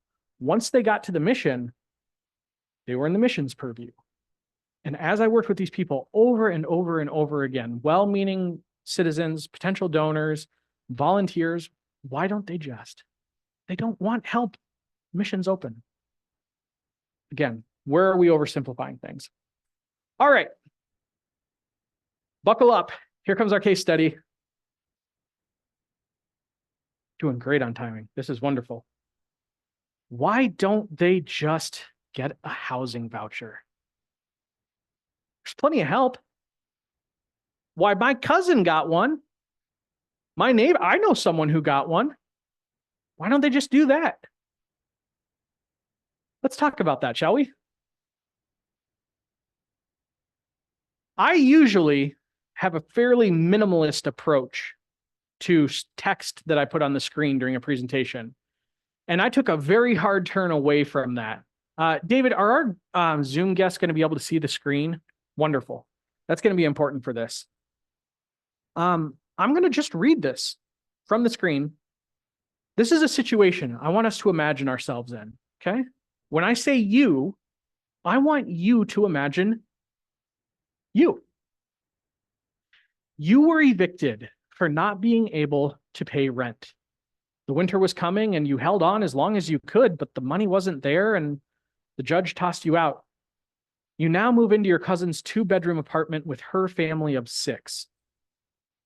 Once they got to the mission, They were in the missions purview. And as I worked with these people over and over and over again, well-meaning citizens, potential donors, volunteers, why don't they just? They don't want help. Missions open. Again, where are we oversimplifying things? All right. Buckle up. Here comes our case study. Doing great on timing. This is wonderful. Why don't they just get a housing voucher? There's plenty of help. Why, my cousin got one. My neighbor, I know someone who got one. Why don't they just do that? Let's talk about that, shall we? I usually have a fairly minimalist approach to text that I put on the screen during a presentation. And I took a very hard turn away from that. David, are our Zoom guests going to be able to see the screen? Wonderful. That's going to be important for this. I'm going to just read this from the screen. This is a situation I want us to imagine ourselves in, okay? When I say you, I want you to imagine you. You were evicted for not being able to pay rent. The winter was coming and you held on as long as you could, but the money wasn't there and the judge tossed you out. You now move into your cousin's 2-bedroom apartment with her family of 6.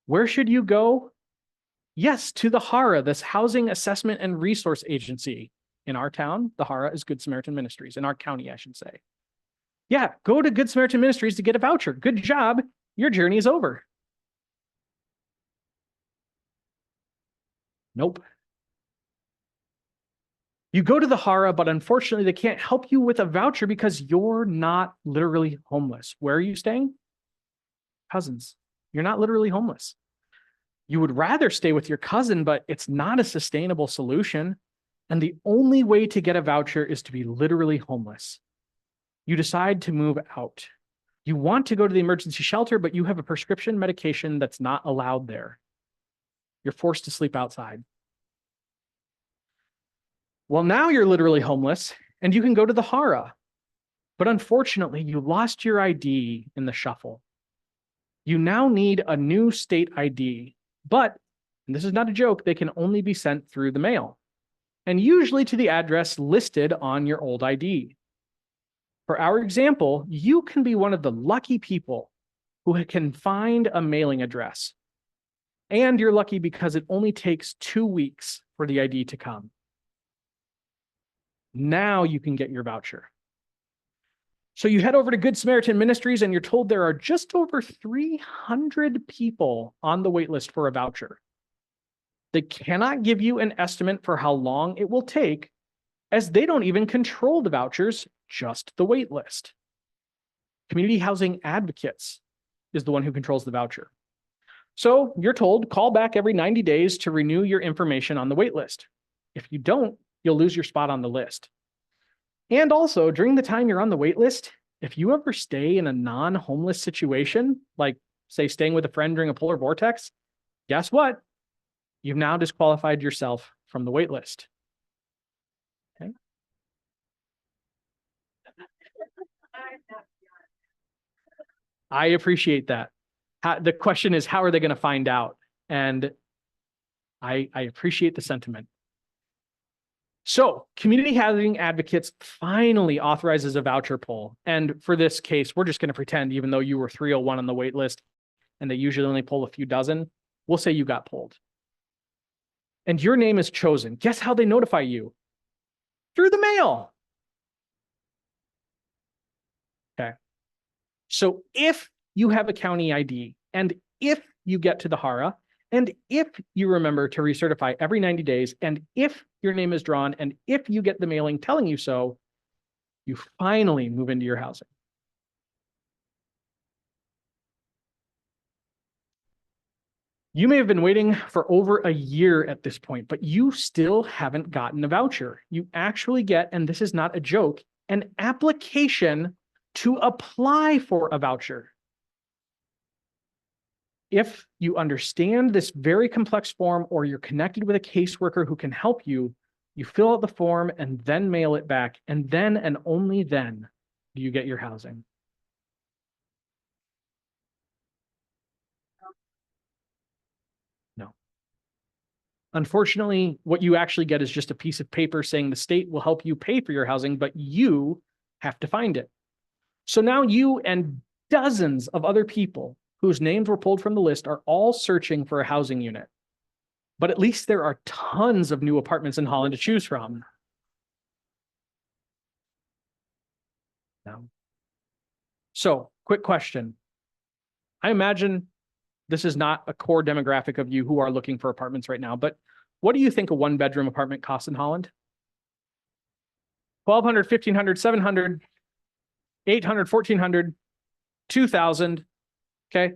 Where should you go? Yes, to the HARA, this Housing Assessment and Resource Agency. In our town, the HARA is Good Samaritan Ministries. In our county, I should say. Yeah, go to Good Samaritan Ministries to get a voucher. Good job. Your journey is over. Nope. You go to the HARA, but unfortunately, they can't help you with a voucher because you're not literally homeless. Where are you staying? Cousins. You're not literally homeless. You would rather stay with your cousin, but it's not a sustainable solution. And the only way to get a voucher is to be literally homeless. You decide to move out. You want to go to the emergency shelter, but you have a prescription medication that's not allowed there. You're forced to sleep outside. Well, now you're literally homeless and you can go to the HARA. But unfortunately, you lost your ID in the shuffle. You now need a new state ID, but, and this is not a joke, they can only be sent through the mail, and usually to the address listed on your old ID. For our example, you can be one of the lucky people who can find a mailing address. And you're lucky because it only takes 2 weeks for the ID to come. Now you can get your voucher. So you head over to Good Samaritan Ministries and you're told there are just over 300 people on the wait list for a voucher. They cannot give you an estimate for how long it will take, as they don't even control the vouchers, just the wait list. Community Housing Advocates is the one who controls the voucher. So you're told, call back every 90 days to renew your information on the wait list. If you don't, you'll lose your spot on the list. And also, during the time you're on the wait list, if you ever stay in a non-homeless situation, like say staying with a friend during a polar vortex, guess what? You've now disqualified yourself from the wait list. Okay. I appreciate that. The question is, how are they going to find out? And I appreciate the sentiment. So Community Housing Advocates finally authorizes a voucher pull. And for this case, we're just going to pretend, even though you were 301 on the wait list and they usually only pull a few dozen, we'll say you got pulled. And your name is chosen. Guess how they notify you? Through the mail. Okay. So if you have a county ID, and if you get to the HARA, and if you remember to recertify every 90 days, and if your name is drawn, and if you get the mailing telling you so, you finally move into your housing. You may have been waiting for over a year at this point, but you still haven't gotten a voucher. You actually get, and this is not a joke, an application to apply for a voucher. If you understand this very complex form or you're connected with a caseworker who can help you, you fill out the form and then mail it back. And then and only then do you get your housing? No. Unfortunately, what you actually get is just a piece of paper saying the state will help you pay for your housing, but you have to find it. So now you and dozens of other people whose names were pulled from the list are all searching for a housing unit. But at least there are tons of new apartments in Holland to choose from. No. So, quick question. I imagine this is not a core demographic of you who are looking for apartments right now, but what do you think a one-bedroom apartment costs in Holland? 1,200, 1,500, 700, 800, 1,400, 2,000. Okay.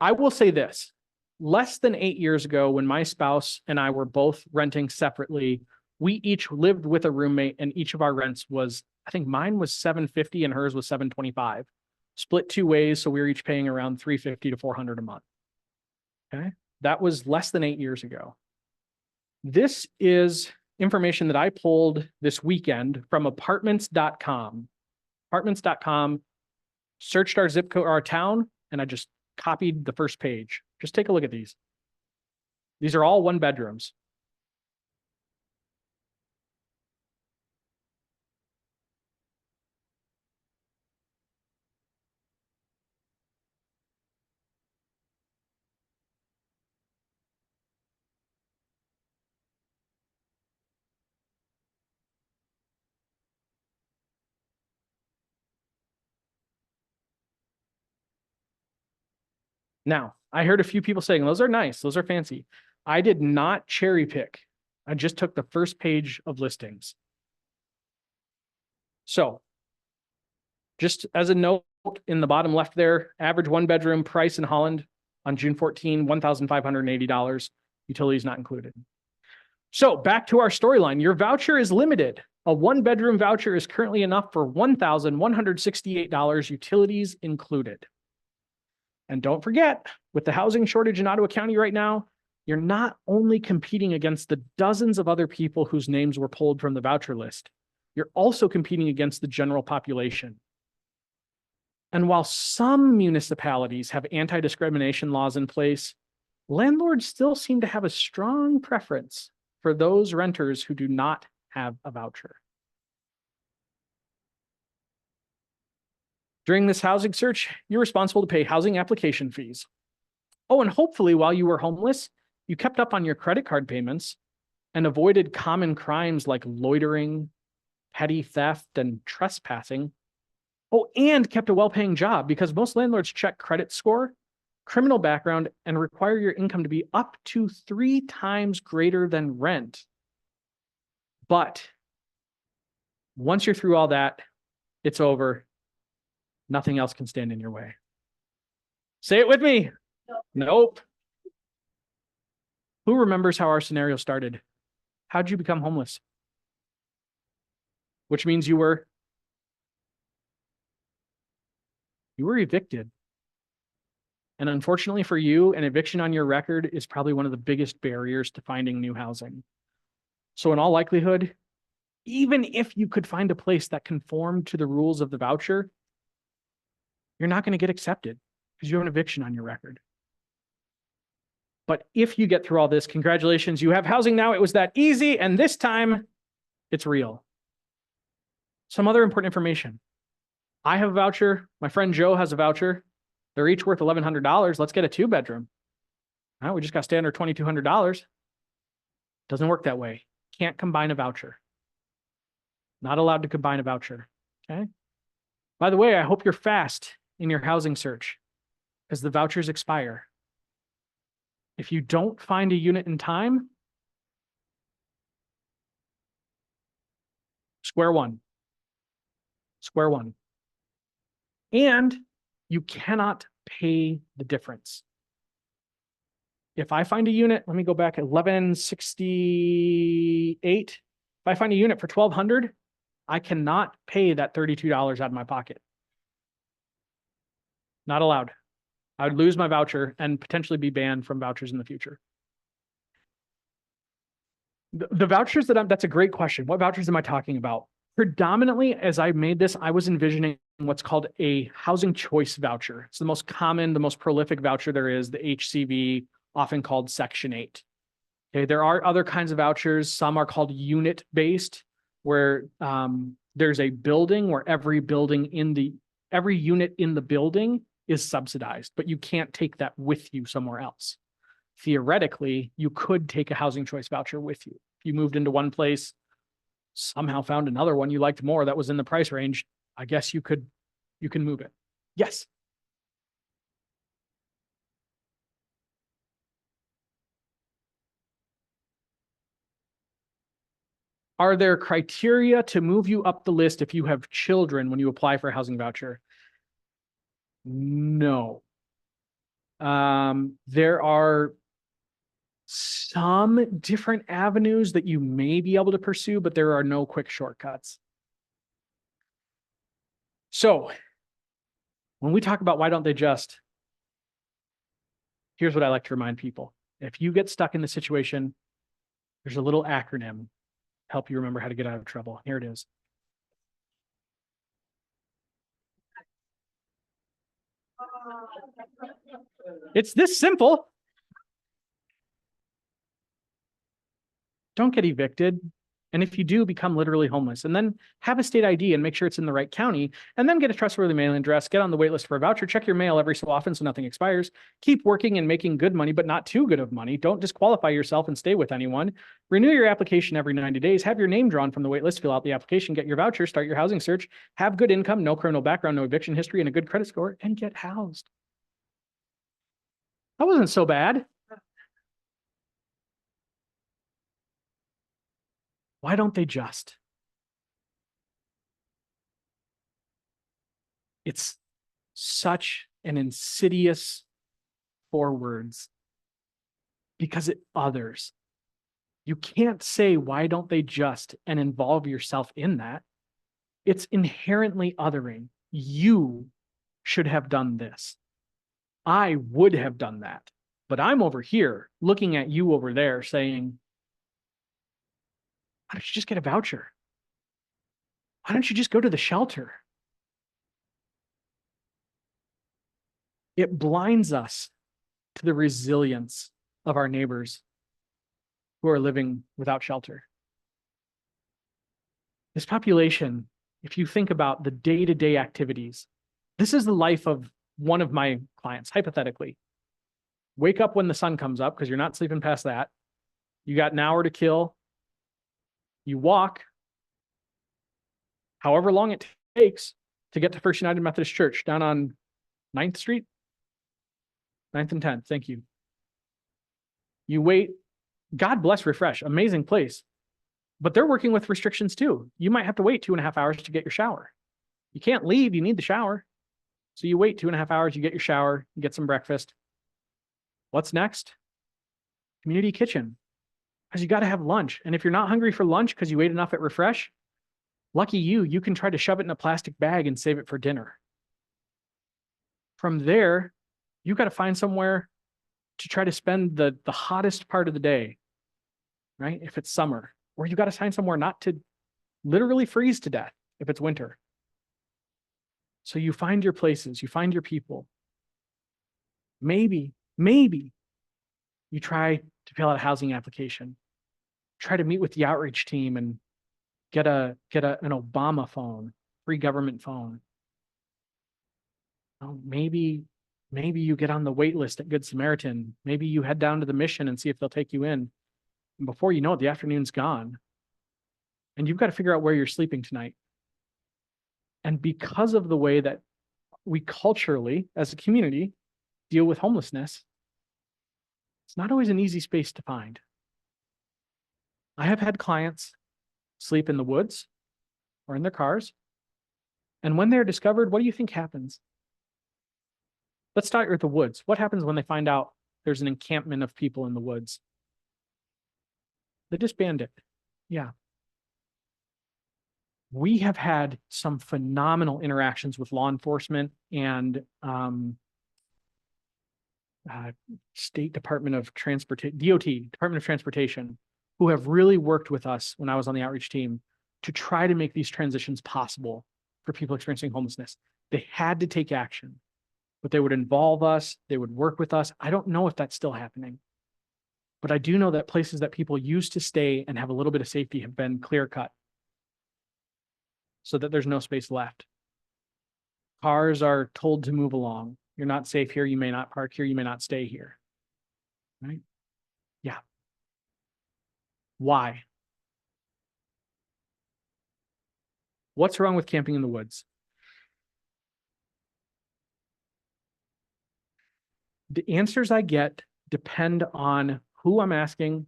I will say this. Less than 8 years ago, when my spouse and I were both renting separately, we each lived with a roommate and each of our rents was, I think mine was $750 and hers was $725. Split two ways, so we were each paying around $350 to $400 a month. Okay. That was less than 8 years ago. This is information that I pulled this weekend from apartments.com. Apartments.com, searched our zip code, our town, and I just copied the first page. Just take a look at these. These are all one bedrooms. Now, I heard a few people saying, those are nice, those are fancy. I did not cherry pick. I just took the first page of listings. So, just as a note in the bottom left there, average one bedroom price in Holland on June 14, $1,580, utilities not included. So back to our storyline, your voucher is limited. A one bedroom voucher is currently enough for $1,168, utilities included. And don't forget, with the housing shortage in Ottawa County right now, you're not only competing against the dozens of other people whose names were pulled from the voucher list, you're also competing against the general population. And while some municipalities have anti-discrimination laws in place, landlords still seem to have a strong preference for those renters who do not have a voucher. During this housing search, you're responsible to pay housing application fees. Oh, and hopefully while you were homeless, you kept up on your credit card payments and avoided common crimes like loitering, petty theft, and trespassing. Oh, and kept a well-paying job because most landlords check credit score, criminal background, and require your income to be up to 3 times greater than rent. But once you're through all that, it's over. Nothing else can stand in your way. Say it with me. Nope. Who remembers how our scenario started? How'd you become homeless? Which means you were evicted. And unfortunately for you, an eviction on your record is probably one of the biggest barriers to finding new housing. So in all likelihood, even if you could find a place that conformed to the rules of the voucher, you're not going to get accepted because you have an eviction on your record. But if you get through all this, congratulations, you have housing now. It was that easy, and this time it's real. Some other important information. I have a voucher. My friend Joe has a voucher. They're each worth $1,100. Let's get a 2-bedroom. All right, we just got standard $2,200. Doesn't work that way. Can't combine a voucher. Not allowed to combine a voucher. Okay. By the way, I hope you're fast in your housing search as the vouchers expire. If you don't find a unit in time, square one. Square one. And you cannot pay the difference. If I find a unit, let me go back at 1168. If I find a unit for $1,200, I cannot pay that $32 out of my pocket. Not allowed. I would lose my voucher and potentially be banned from vouchers in the future. The vouchers that's a great question. What vouchers am I talking about? Predominantly, as I made this, I was envisioning what's called a housing choice voucher. It's the most common, the most prolific voucher there is, the HCV, often called Section 8. Okay, there are other kinds of vouchers. Some are called unit-based, where there's a building where every unit in the building is subsidized, but you can't take that with you somewhere else. Theoretically, you could take a housing choice voucher with you. If you moved into one place, somehow found another one you liked more that was in the price range, I guess you can move it. Yes. Are there criteria to move you up the list if you have children when you apply for a housing voucher? No. There are some different avenues that you may be able to pursue, but there are no quick shortcuts. So when we talk about why don't they just, here's what I like to remind people. If you get stuck in the situation, there's a little acronym help you remember how to get out of trouble. Here it is. It's this simple. Don't get evicted. And if you do, become literally homeless. And then have a state ID and make sure it's in the right county. And then get a trustworthy mailing address, get on the wait list for a voucher, check your mail every so often so nothing expires. Keep working and making good money, but not too good of money. Don't disqualify yourself and stay with anyone. Renew your application every 90 days. Have your name drawn from the wait list, fill out the application, get your voucher, start your housing search, have good income, no criminal background, no eviction history, and a good credit score, and get housed. That wasn't so bad. Why don't they just? It's such an insidious 4 words because it others. You can't say, why don't they just, and involve yourself in that. It's inherently othering. You should have done this. I would have done that. But I'm over here looking at you over there saying, why don't you just get a voucher? Why don't you just go to the shelter? It blinds us to the resilience of our neighbors who are living without shelter. This population, if you think about the day-to-day activities, this is the life of one of my clients, hypothetically. Wake up when the sun comes up because you're not sleeping past that. You got an hour to kill. You walk however long it takes to get to First United Methodist Church down on 9th Street. 9th and 10th, thank you. You wait. God bless Refresh, amazing place. But they're working with restrictions too. You might have to wait 2.5 hours to get your shower. You can't leave, you need the shower. So you wait 2.5 hours, you get your shower, you get some breakfast. What's next? Community kitchen. Because you got to have lunch. And if you're not hungry for lunch because you ate enough at Refresh, lucky you, you can try to shove it in a plastic bag and save it for dinner. From there, you got to find somewhere to try to spend the hottest part of the day, right? If it's summer, or you got to find somewhere not to literally freeze to death if it's winter. So you find your places, you find your people. Maybe you try to fill out a housing application, try to meet with the outreach team and get an Obama phone, free government phone. Well, maybe you get on the wait list at Good Samaritan. Maybe you head down to the mission and see if they'll take you in. And before you know it, the afternoon's gone. And you've got to figure out where you're sleeping tonight. And because of the way that we culturally, as a community, deal with homelessness, it's not always an easy space to find. I have had clients sleep in the woods or in their cars. And when they're discovered, what do you think happens? Let's start with the woods. What happens when they find out there's an encampment of people in the woods? They disband it. Yeah. We have had some phenomenal interactions with law enforcement and State Department of Transportation, DOT, Department of Transportation, who have really worked with us when I was on the outreach team to try to make these transitions possible for people experiencing homelessness. They had to take action, but they would involve us, they would work with us. I don't know if that's still happening, but I do know that places that people used to stay and have a little bit of safety have been clear cut so that there's no space left. Cars are told to move along. You're not safe here. You may not park here. You may not stay here. Right? Yeah. Why? What's wrong with camping in the woods? The answers I get depend on who I'm asking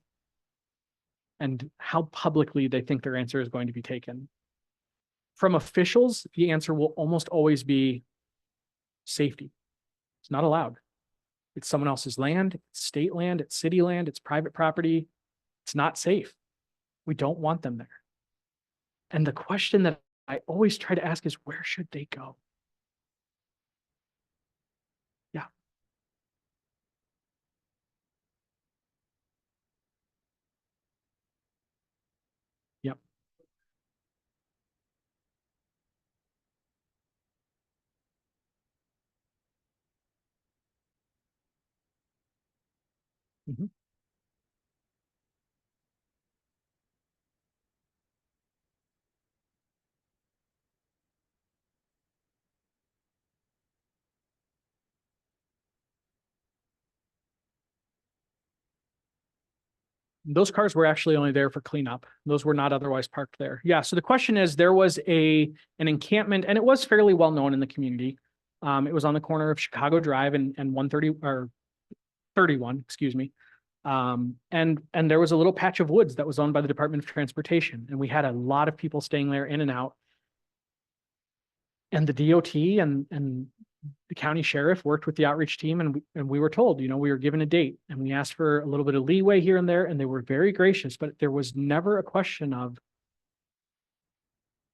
and how publicly they think their answer is going to be taken. From officials, the answer will almost always be safety. It's not allowed. It's someone else's land, it's state land, it's city land, it's private property. It's not safe. We don't want them there. And the question that I always try to ask is, where should they go? Yeah. Yep. Mhm. Those cars were actually only there for cleanup. Those were not otherwise parked there. Yeah. So the question is, there was an encampment, and it was fairly well known in the community. It was on the corner of Chicago Drive and 130 or 31, excuse me. And there was a little patch of woods that was owned by the Department of Transportation, and we had a lot of people staying there in and out. And the DOT and the county sheriff worked with the outreach team, and we were told, we were given a date, and we asked for a little bit of leeway here and there, and they were very gracious, but there was never a question of,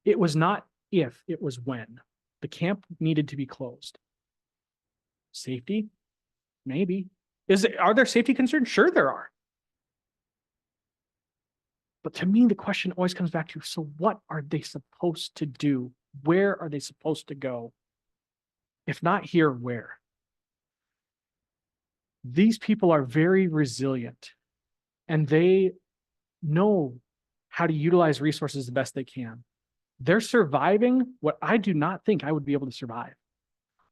it was not if, it was when. The camp needed to be closed. Safety? Maybe. Are there safety concerns? Sure there are. But to me, the question always comes back to, so what are they supposed to do? Where are they supposed to go? If not here, where? These people are very resilient, and they know how to utilize resources the best they can. They're surviving what I do not think I would be able to survive.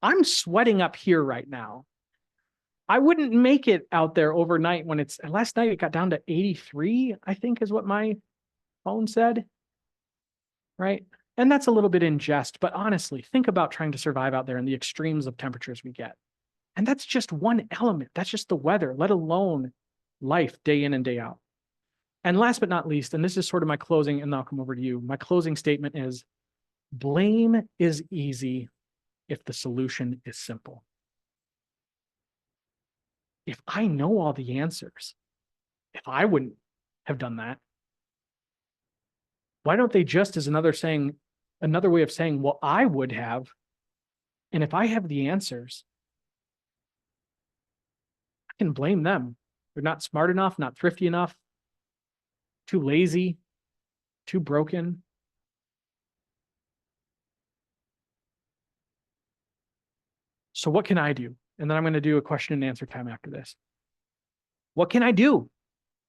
I'm sweating up here right now. I wouldn't make it out there overnight when last night it got down to 83, I think is what my phone said. Right? And that's a little bit in jest, but honestly, think about trying to survive out there in the extremes of temperatures we get. And that's just one element. That's just the weather, let alone life day in and day out. And last but not least, and this is sort of my closing, and then I'll come over to you. My closing statement is, blame is easy if the solution is simple. If I know all the answers, if I wouldn't have done that, why don't they just, as another way of saying, well, I would have, and if I have the answers, I can blame them. They're not smart enough, not thrifty enough, too lazy, too broken. So what can I do? And then I'm going to do a question and answer time after this. What can I do?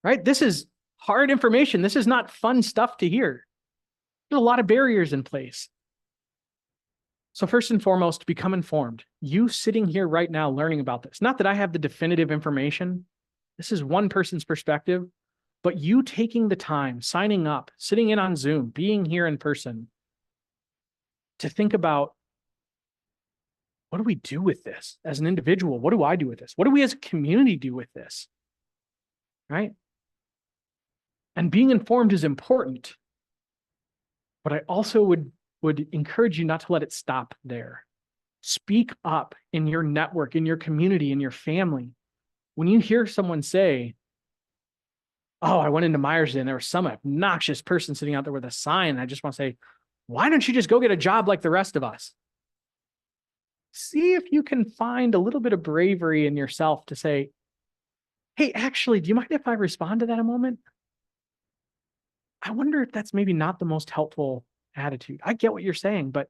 Right? This is hard information. This is not fun stuff to hear. There's a lot of barriers in place. So first and foremost, become informed. You sitting here right now learning about this. Not that I have the definitive information. This is one person's perspective, but you taking the time, signing up, sitting in on Zoom, being here in person to think about, what do we do with this as an individual? What do I do with this? What do we as a community do with this? Right? And being informed is important, but I also would encourage you not to let it stop there. Speak up in your network, in your community, in your family. When you hear someone say, oh, I went into Myers and there was some obnoxious person sitting out there with a sign, I just want to say, why don't you just go get a job like the rest of us? See if you can find a little bit of bravery in yourself to say, hey, actually, do you mind if I respond to that a moment? I wonder if that's maybe not the most helpful attitude. I get what you're saying, but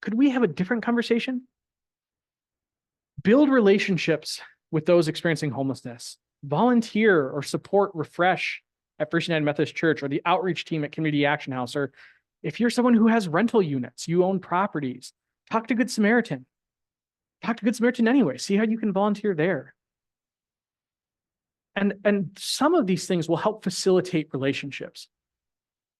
could we have a different conversation? Build relationships with those experiencing homelessness. Volunteer or support Refresh at First United Methodist Church, or the outreach team at Community Action House, or if you're someone who has rental units, you own properties, talk to Good Samaritan. Talk to Good Samaritan anyway. See how you can volunteer there. And some of these things will help facilitate relationships.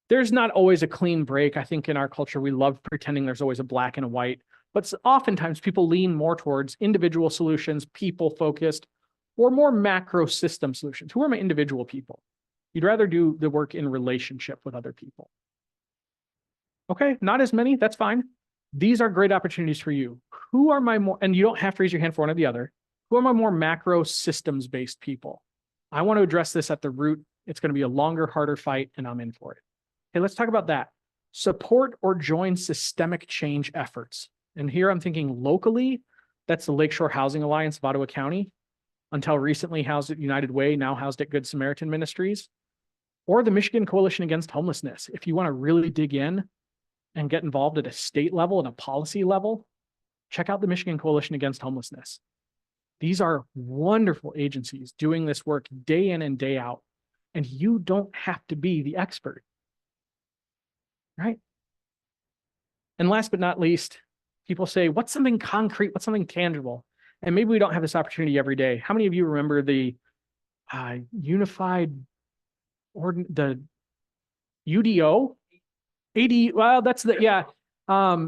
There's not always a clean break. I think in our culture, we love pretending there's always a black and a white, but oftentimes people lean more towards individual solutions, people focused, or more macro system solutions. Who are my individual people? You'd rather do the work in relationship with other people. Okay, not as many, that's fine. These are great opportunities for you. Who are my more, and you don't have to raise your hand for one or the other, who are my more macro systems-based people? I want to address this at the root. It's going to be a longer, harder fight, and I'm in for it. Okay, let's talk about that. Support or join systemic change efforts. And here I'm thinking locally, that's the Lakeshore Housing Alliance of Ottawa County, until recently housed at United Way, now housed at Good Samaritan Ministries, or the Michigan Coalition Against Homelessness. If you want to really dig in and get involved at a state level and a policy level, check out the Michigan Coalition Against Homelessness. These are wonderful agencies doing this work day in and day out, and you don't have to be the expert, right? And last but not least, people say, what's something concrete? What's something tangible? And maybe we don't have this opportunity every day. How many of you remember the unified, or the UDO? AD, well, that's the, yeah.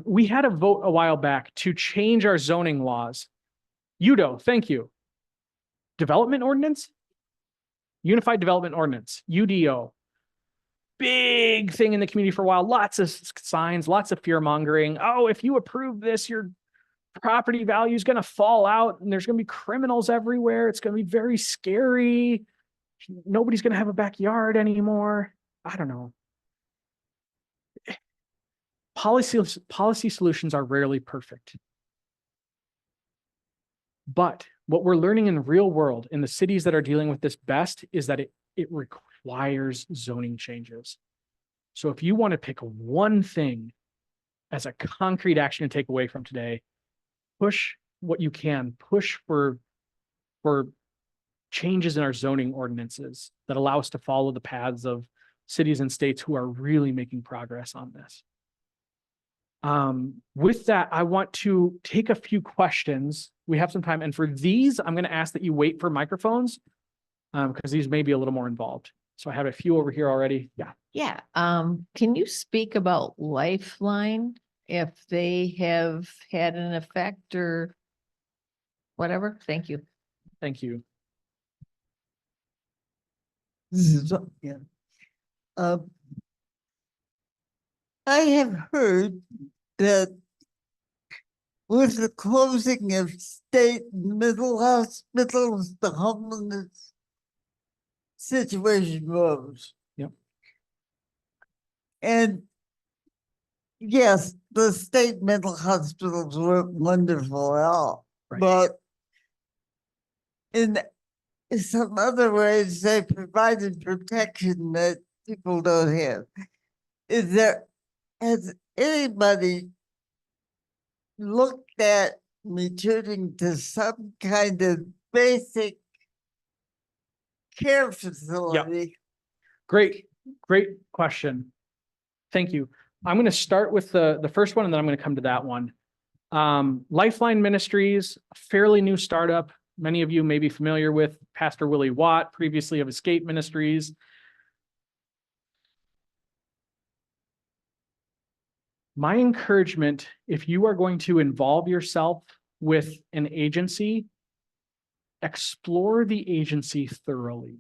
We had a vote a while back to change our zoning laws. UDO, thank you. Development Ordinance? Unified Development Ordinance, UDO. Big thing in the community for a while. Lots of signs, lots of fear mongering. Oh, if you approve this, your property value is going to fall out and there's going to be criminals everywhere. It's going to be very scary. Nobody's going to have a backyard anymore. I don't know. Policy solutions are rarely perfect. But what we're learning in the real world, in the cities that are dealing with this best, is that it requires zoning changes. So if you want to pick one thing as a concrete action to take away from today, push what you can, push for changes in our zoning ordinances that allow us to follow the paths of cities and states who are really making progress on this. With that, I want to take a few questions. We have some time. And for these, I'm going to ask that you wait for microphones because these may be a little more involved. So I have a few over here already. Yeah. Yeah. Can you speak about Lifeline, if they have had an effect or whatever? Thank you. Thank you. Yeah. I have heard that with the closing of state mental hospitals, the homelessness situation rose. Yep. And yes, the state mental hospitals weren't wonderful at all, Right. but in some other ways, they provided protection that people don't have. Has anybody looked at returning to some kind of basic care facility? Great question. Thank you. I'm going to start with the first one, and then I'm going to come to that one. Lifeline Ministries, a fairly new startup. Many of you may be familiar with Pastor Willie Watt, previously of Escape Ministries. My encouragement, if you are going to involve yourself with an agency, explore the agency thoroughly.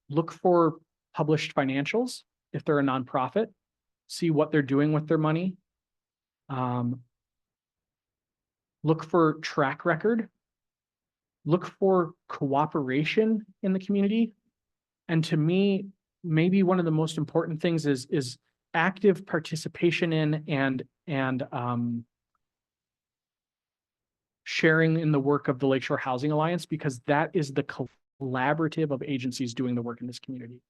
Look for published financials if they're a nonprofit. See what they're doing with their money. Look for track record. Look for cooperation in the community. And to me, maybe one of the most important things is active participation in and sharing in the work of the Lakeshore Housing Alliance, because that is the collaborative of agencies doing the work in this community.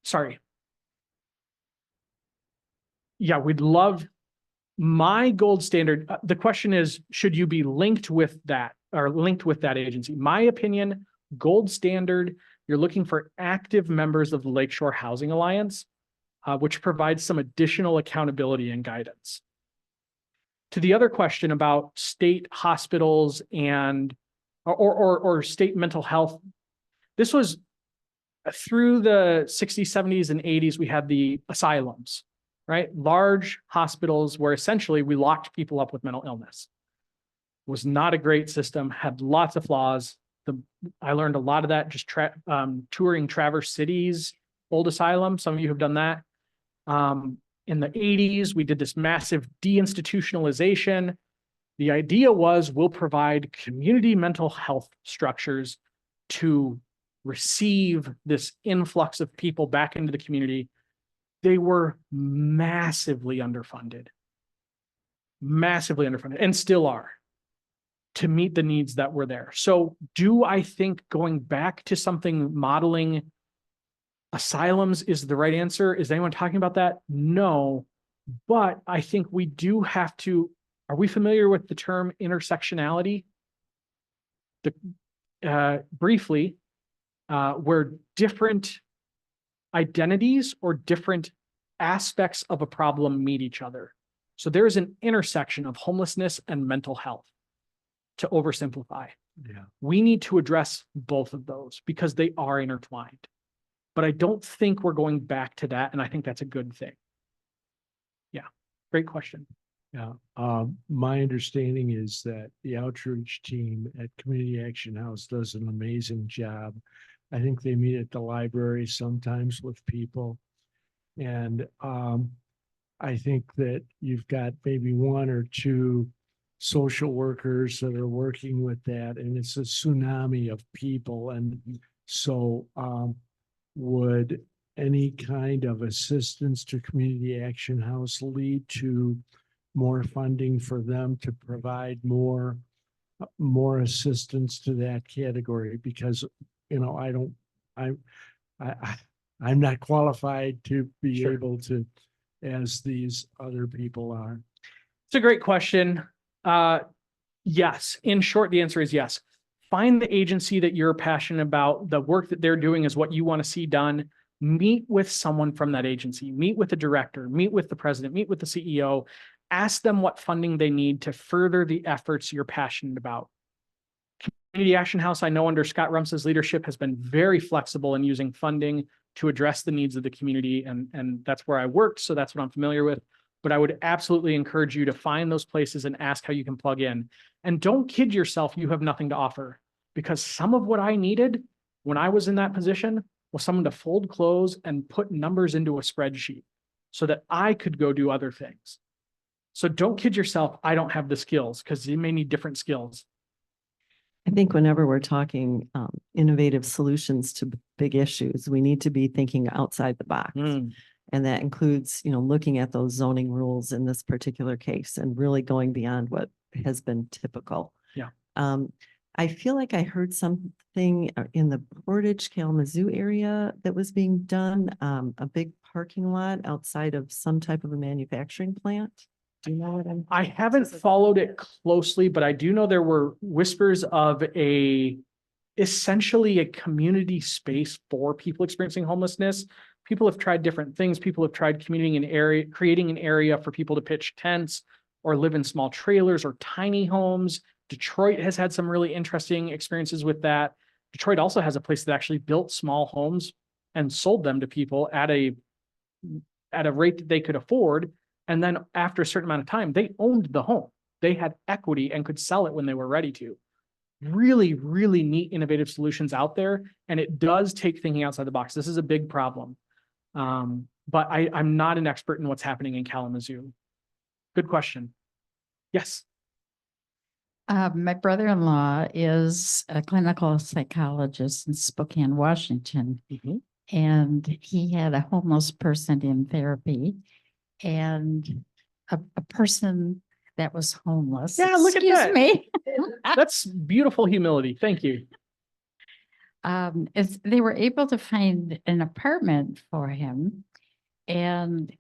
Sorry. Yeah, we'd love my gold standard. The question is, should you be linked with that or linked with that agency? My opinion, gold standard, you're looking for active members of the Lakeshore Housing Alliance, which provides some additional accountability and guidance. To the other question about state hospitals and or state mental health, this was through the 60s, 70s, and 80s, we had the asylums, right? Large hospitals where essentially we locked people up with mental illness. It was not a great system, had lots of flaws. I learned a lot of that just touring Traverse City's old asylum. Some of you have done that. In the 80s, we did this massive deinstitutionalization. The idea was we'll provide community mental health structures to receive this influx of people back into the community. They were massively underfunded, and still are, to meet the needs that were there. So do I think going back to something modeling asylums is the right answer? Is anyone talking about that? No, but I think we do have to. Are we familiar with the term intersectionality? Briefly, where different identities or different aspects of a problem meet each other. So there is an intersection of homelessness and mental health, to oversimplify. Yeah. We need to address both of those because they are intertwined. But I don't think we're going back to that, and I think that's a good thing. Yeah, great question. Yeah. My understanding is that the outreach team at Community Action House does an amazing job. I think they meet at the library sometimes with people. And I think that you've got maybe one or two social workers that are working with that, and it's a tsunami of people. And so would any kind of assistance to Community Action House lead to more funding for them to provide more assistance to that category? Because, you know, I'm not qualified to be Sure. able to, as these other people are. It's a great question. Yes. In short, the answer is yes. Find the agency that you're passionate about. The work that they're doing is what you want to see done. Meet with someone from that agency. Meet with the director. Meet with the president. Meet with the CEO. Ask them what funding they need to further the efforts you're passionate about. Community Action House, I know under Scott Rums's leadership, has been very flexible in using funding to address the needs of the community. And that's where I worked, so that's what I'm familiar with. But I would absolutely encourage you to find those places and ask how you can plug in. And don't kid yourself you have nothing to offer, because some of what I needed when I was in that position was someone to fold clothes and put numbers into a spreadsheet so that I could go do other things. So don't kid yourself, I don't have the skills, because you may need different skills. I think whenever we're talking innovative solutions to big issues, we need to be thinking outside the box. And that includes, you know, looking at those zoning rules in this particular case and really going beyond what has been typical. Yeah. I feel like I heard something in the Portage Kalamazoo area that was being done, a big parking lot outside of some type of a manufacturing plant. Do you know what I haven't followed it closely, but I do know there were whispers of essentially a community space for people experiencing homelessness. People have tried different things. People have tried creating an area for people to pitch tents or live in small trailers or tiny homes. Detroit has had some really interesting experiences with that. Detroit also has a place that actually built small homes and sold them to people at a rate that they could afford. And then after a certain amount of time, they owned the home. They had equity and could sell it when they were ready to. Really, really neat, innovative solutions out there. And it does take thinking outside the box. This is a big problem. But I'm not an expert in what's happening in Kalamazoo. Good question. Yes. My brother-in-law is a clinical psychologist in Spokane, Washington, and he had a homeless person in therapy and a person that was homeless. Yeah, look at that. Excuse me. That's beautiful humility. Thank you. they were able to find an apartment for him, and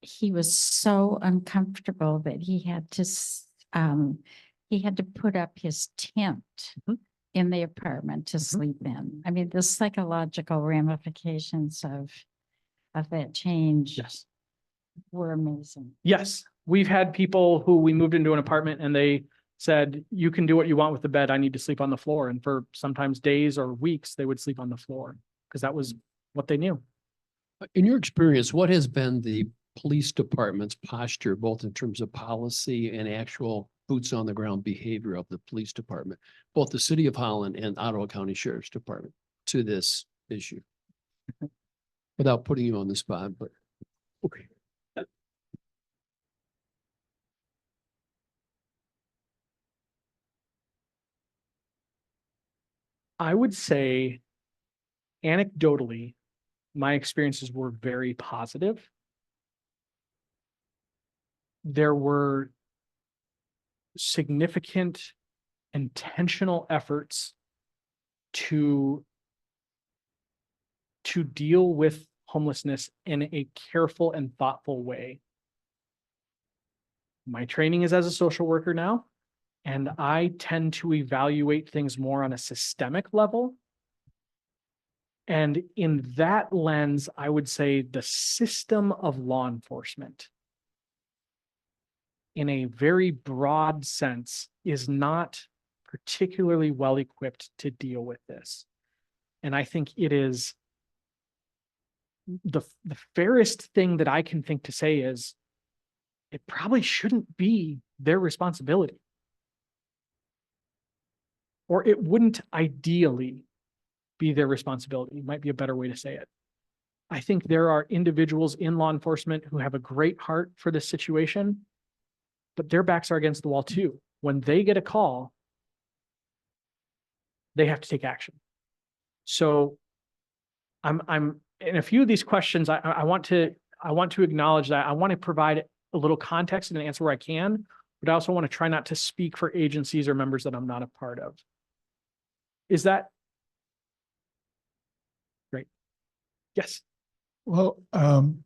he was so uncomfortable that he had to put up his tent in the apartment to sleep in. I mean, the psychological ramifications of that change Yes. were amazing. Yes. We've had people who we moved into an apartment and they said, you can do what you want with the bed. I need to sleep on the floor. And for sometimes days or weeks, they would sleep on the floor because that was what they knew. In your experience, what has been the police department's posture, both in terms of policy and actual boots on the ground behavior of the police department, both the city of Holland and Ottawa County Sheriff's Department to this issue? Without putting you on the spot, but okay. I would say anecdotally, my experiences were very positive. There were significant intentional efforts to deal with homelessness in a careful and thoughtful way. My training is as a social worker now, and I tend to evaluate things more on a systemic level. And in that lens, I would say the system of law enforcement, in a very broad sense, is not particularly well equipped to deal with this. And I think it is the fairest thing that I can think to say is it probably shouldn't be their responsibility. Or it wouldn't ideally be their responsibility, might be a better way to say it. I think there are individuals in law enforcement who have a great heart for this situation, but their backs are against the wall too. When they get a call, they have to take action. So I'm in a few of these questions, I want to acknowledge that I want to provide a little context and an answer where I can, but I also want to try not to speak for agencies or members that I'm not a part of. Is that great? Yes. Well,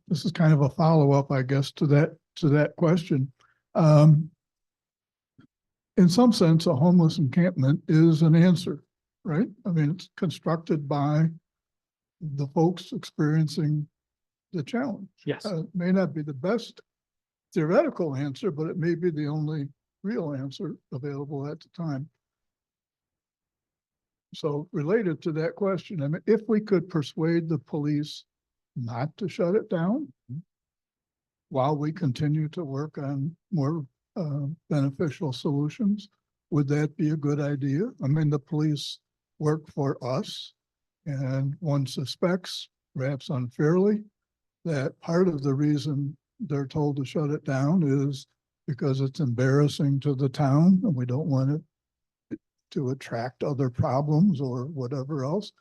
this is kind of a follow-up, I guess, to that question. In some sense, a homeless encampment is an answer, right? I mean, it's constructed by the folks experiencing the challenge. Yes. It may not be the best theoretical answer, but it may be the only real answer available at the time. So related to that question, I mean, if we could persuade the police not to shut it down while we continue to work on more beneficial solutions, would that be a good idea? I mean, the police work for us, and one suspects, perhaps unfairly, that part of the reason they're told to shut it down is because it's embarrassing to the town and we don't want it to attract other problems or whatever else.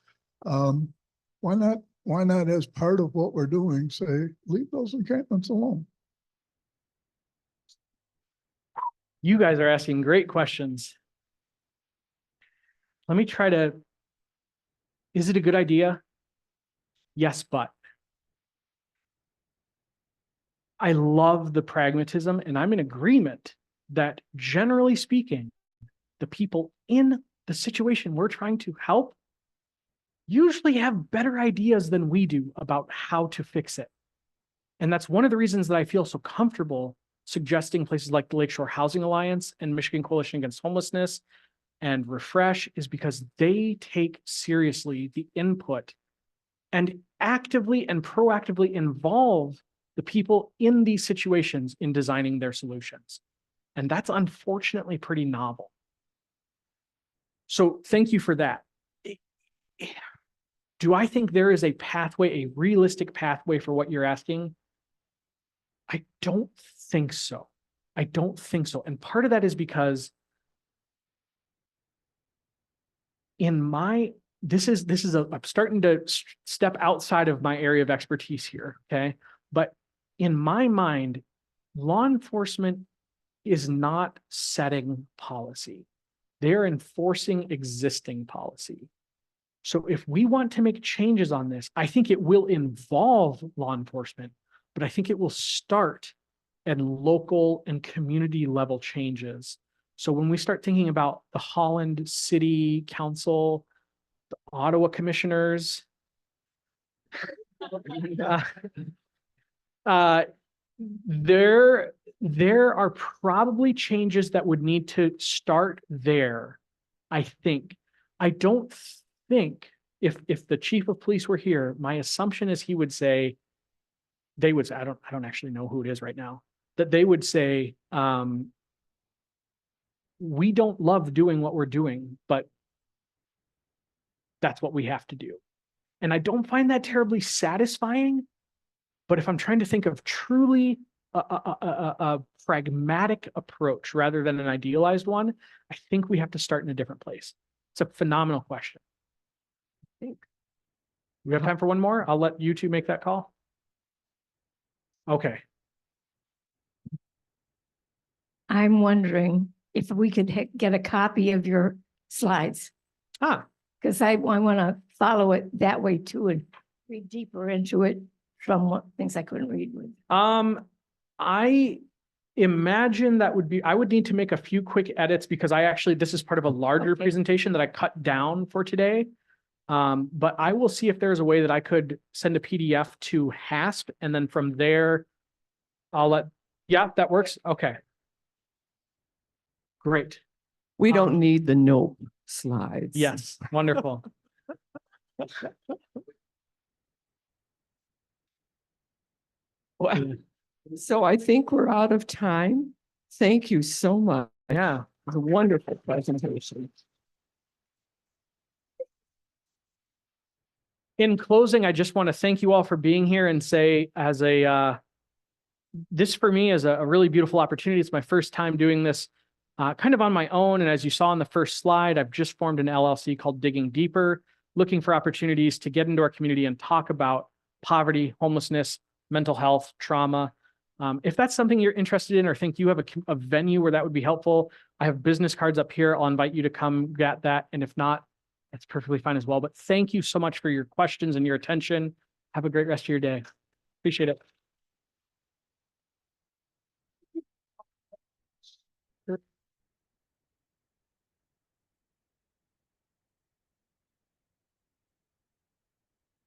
Why not as part of what we're doing, say, leave those encampments alone? You guys are asking great questions. Let me try to, is it a good idea? Yes, but. I love the pragmatism, and I'm in agreement that generally speaking, the people in the situation we're trying to help usually have better ideas than we do about how to fix it. And that's one of the reasons that I feel so comfortable suggesting places like the Lakeshore Housing Alliance and Michigan Coalition Against Homelessness and Refresh, is because they take seriously the input and actively and proactively involve the people in these situations in designing their solutions. And that's unfortunately pretty novel. So thank you for that. Do I think there is a pathway, a realistic pathway for what you're asking? I don't think so. I don't think so. And part of that is because I'm starting to step outside of my area of expertise here, okay? But in my mind, law enforcement is not setting policy. They're enforcing existing policy. So if we want to make changes on this, I think it will involve law enforcement, but I think it will start at local and community level changes. So when we start thinking about the Holland City Council, the Ottawa commissioners, there are probably changes that would need to start there, I think. I don't think if the chief of police were here, my assumption is he would say, they would say, I don't actually know who it is right now, that they would say, we don't love doing what we're doing, but that's what we have to do. And I don't find that terribly satisfying. But if I'm trying to think of truly a pragmatic approach rather than an idealized one, I think we have to start in a different place. It's a phenomenal question. I think we have time for one more. I'll let you two make that call. Okay. I'm wondering if we could get a copy of your slides, Ah, because I want to follow it that way too and read deeper into it from what things I couldn't read with. I imagine that would be, I would need to make a few quick edits because this is part of a larger Okay. presentation that I cut down for today. But I will see if there's a way that I could send a PDF to HASP and then from there, yeah, that works. Okay. Great. We don't need the nope slides. Yes, wonderful. Well, so I think we're out of time. Thank you so much. Yeah. It was a wonderful presentation. In closing, I just want to thank you all for being here and say this for me is a really beautiful opportunity. It's my first time doing this kind of on my own. And as you saw on the first slide, I've just formed an LLC called Digging Deeper, looking for opportunities to get into our community and talk about poverty, homelessness, mental health, trauma. If that's something you're interested in or think you have a venue where that would be helpful, I have business cards up here. I'll invite you to come get that. And if not, that's perfectly fine as well. But thank you so much for your questions and your attention. Have a great rest of your day. Appreciate it.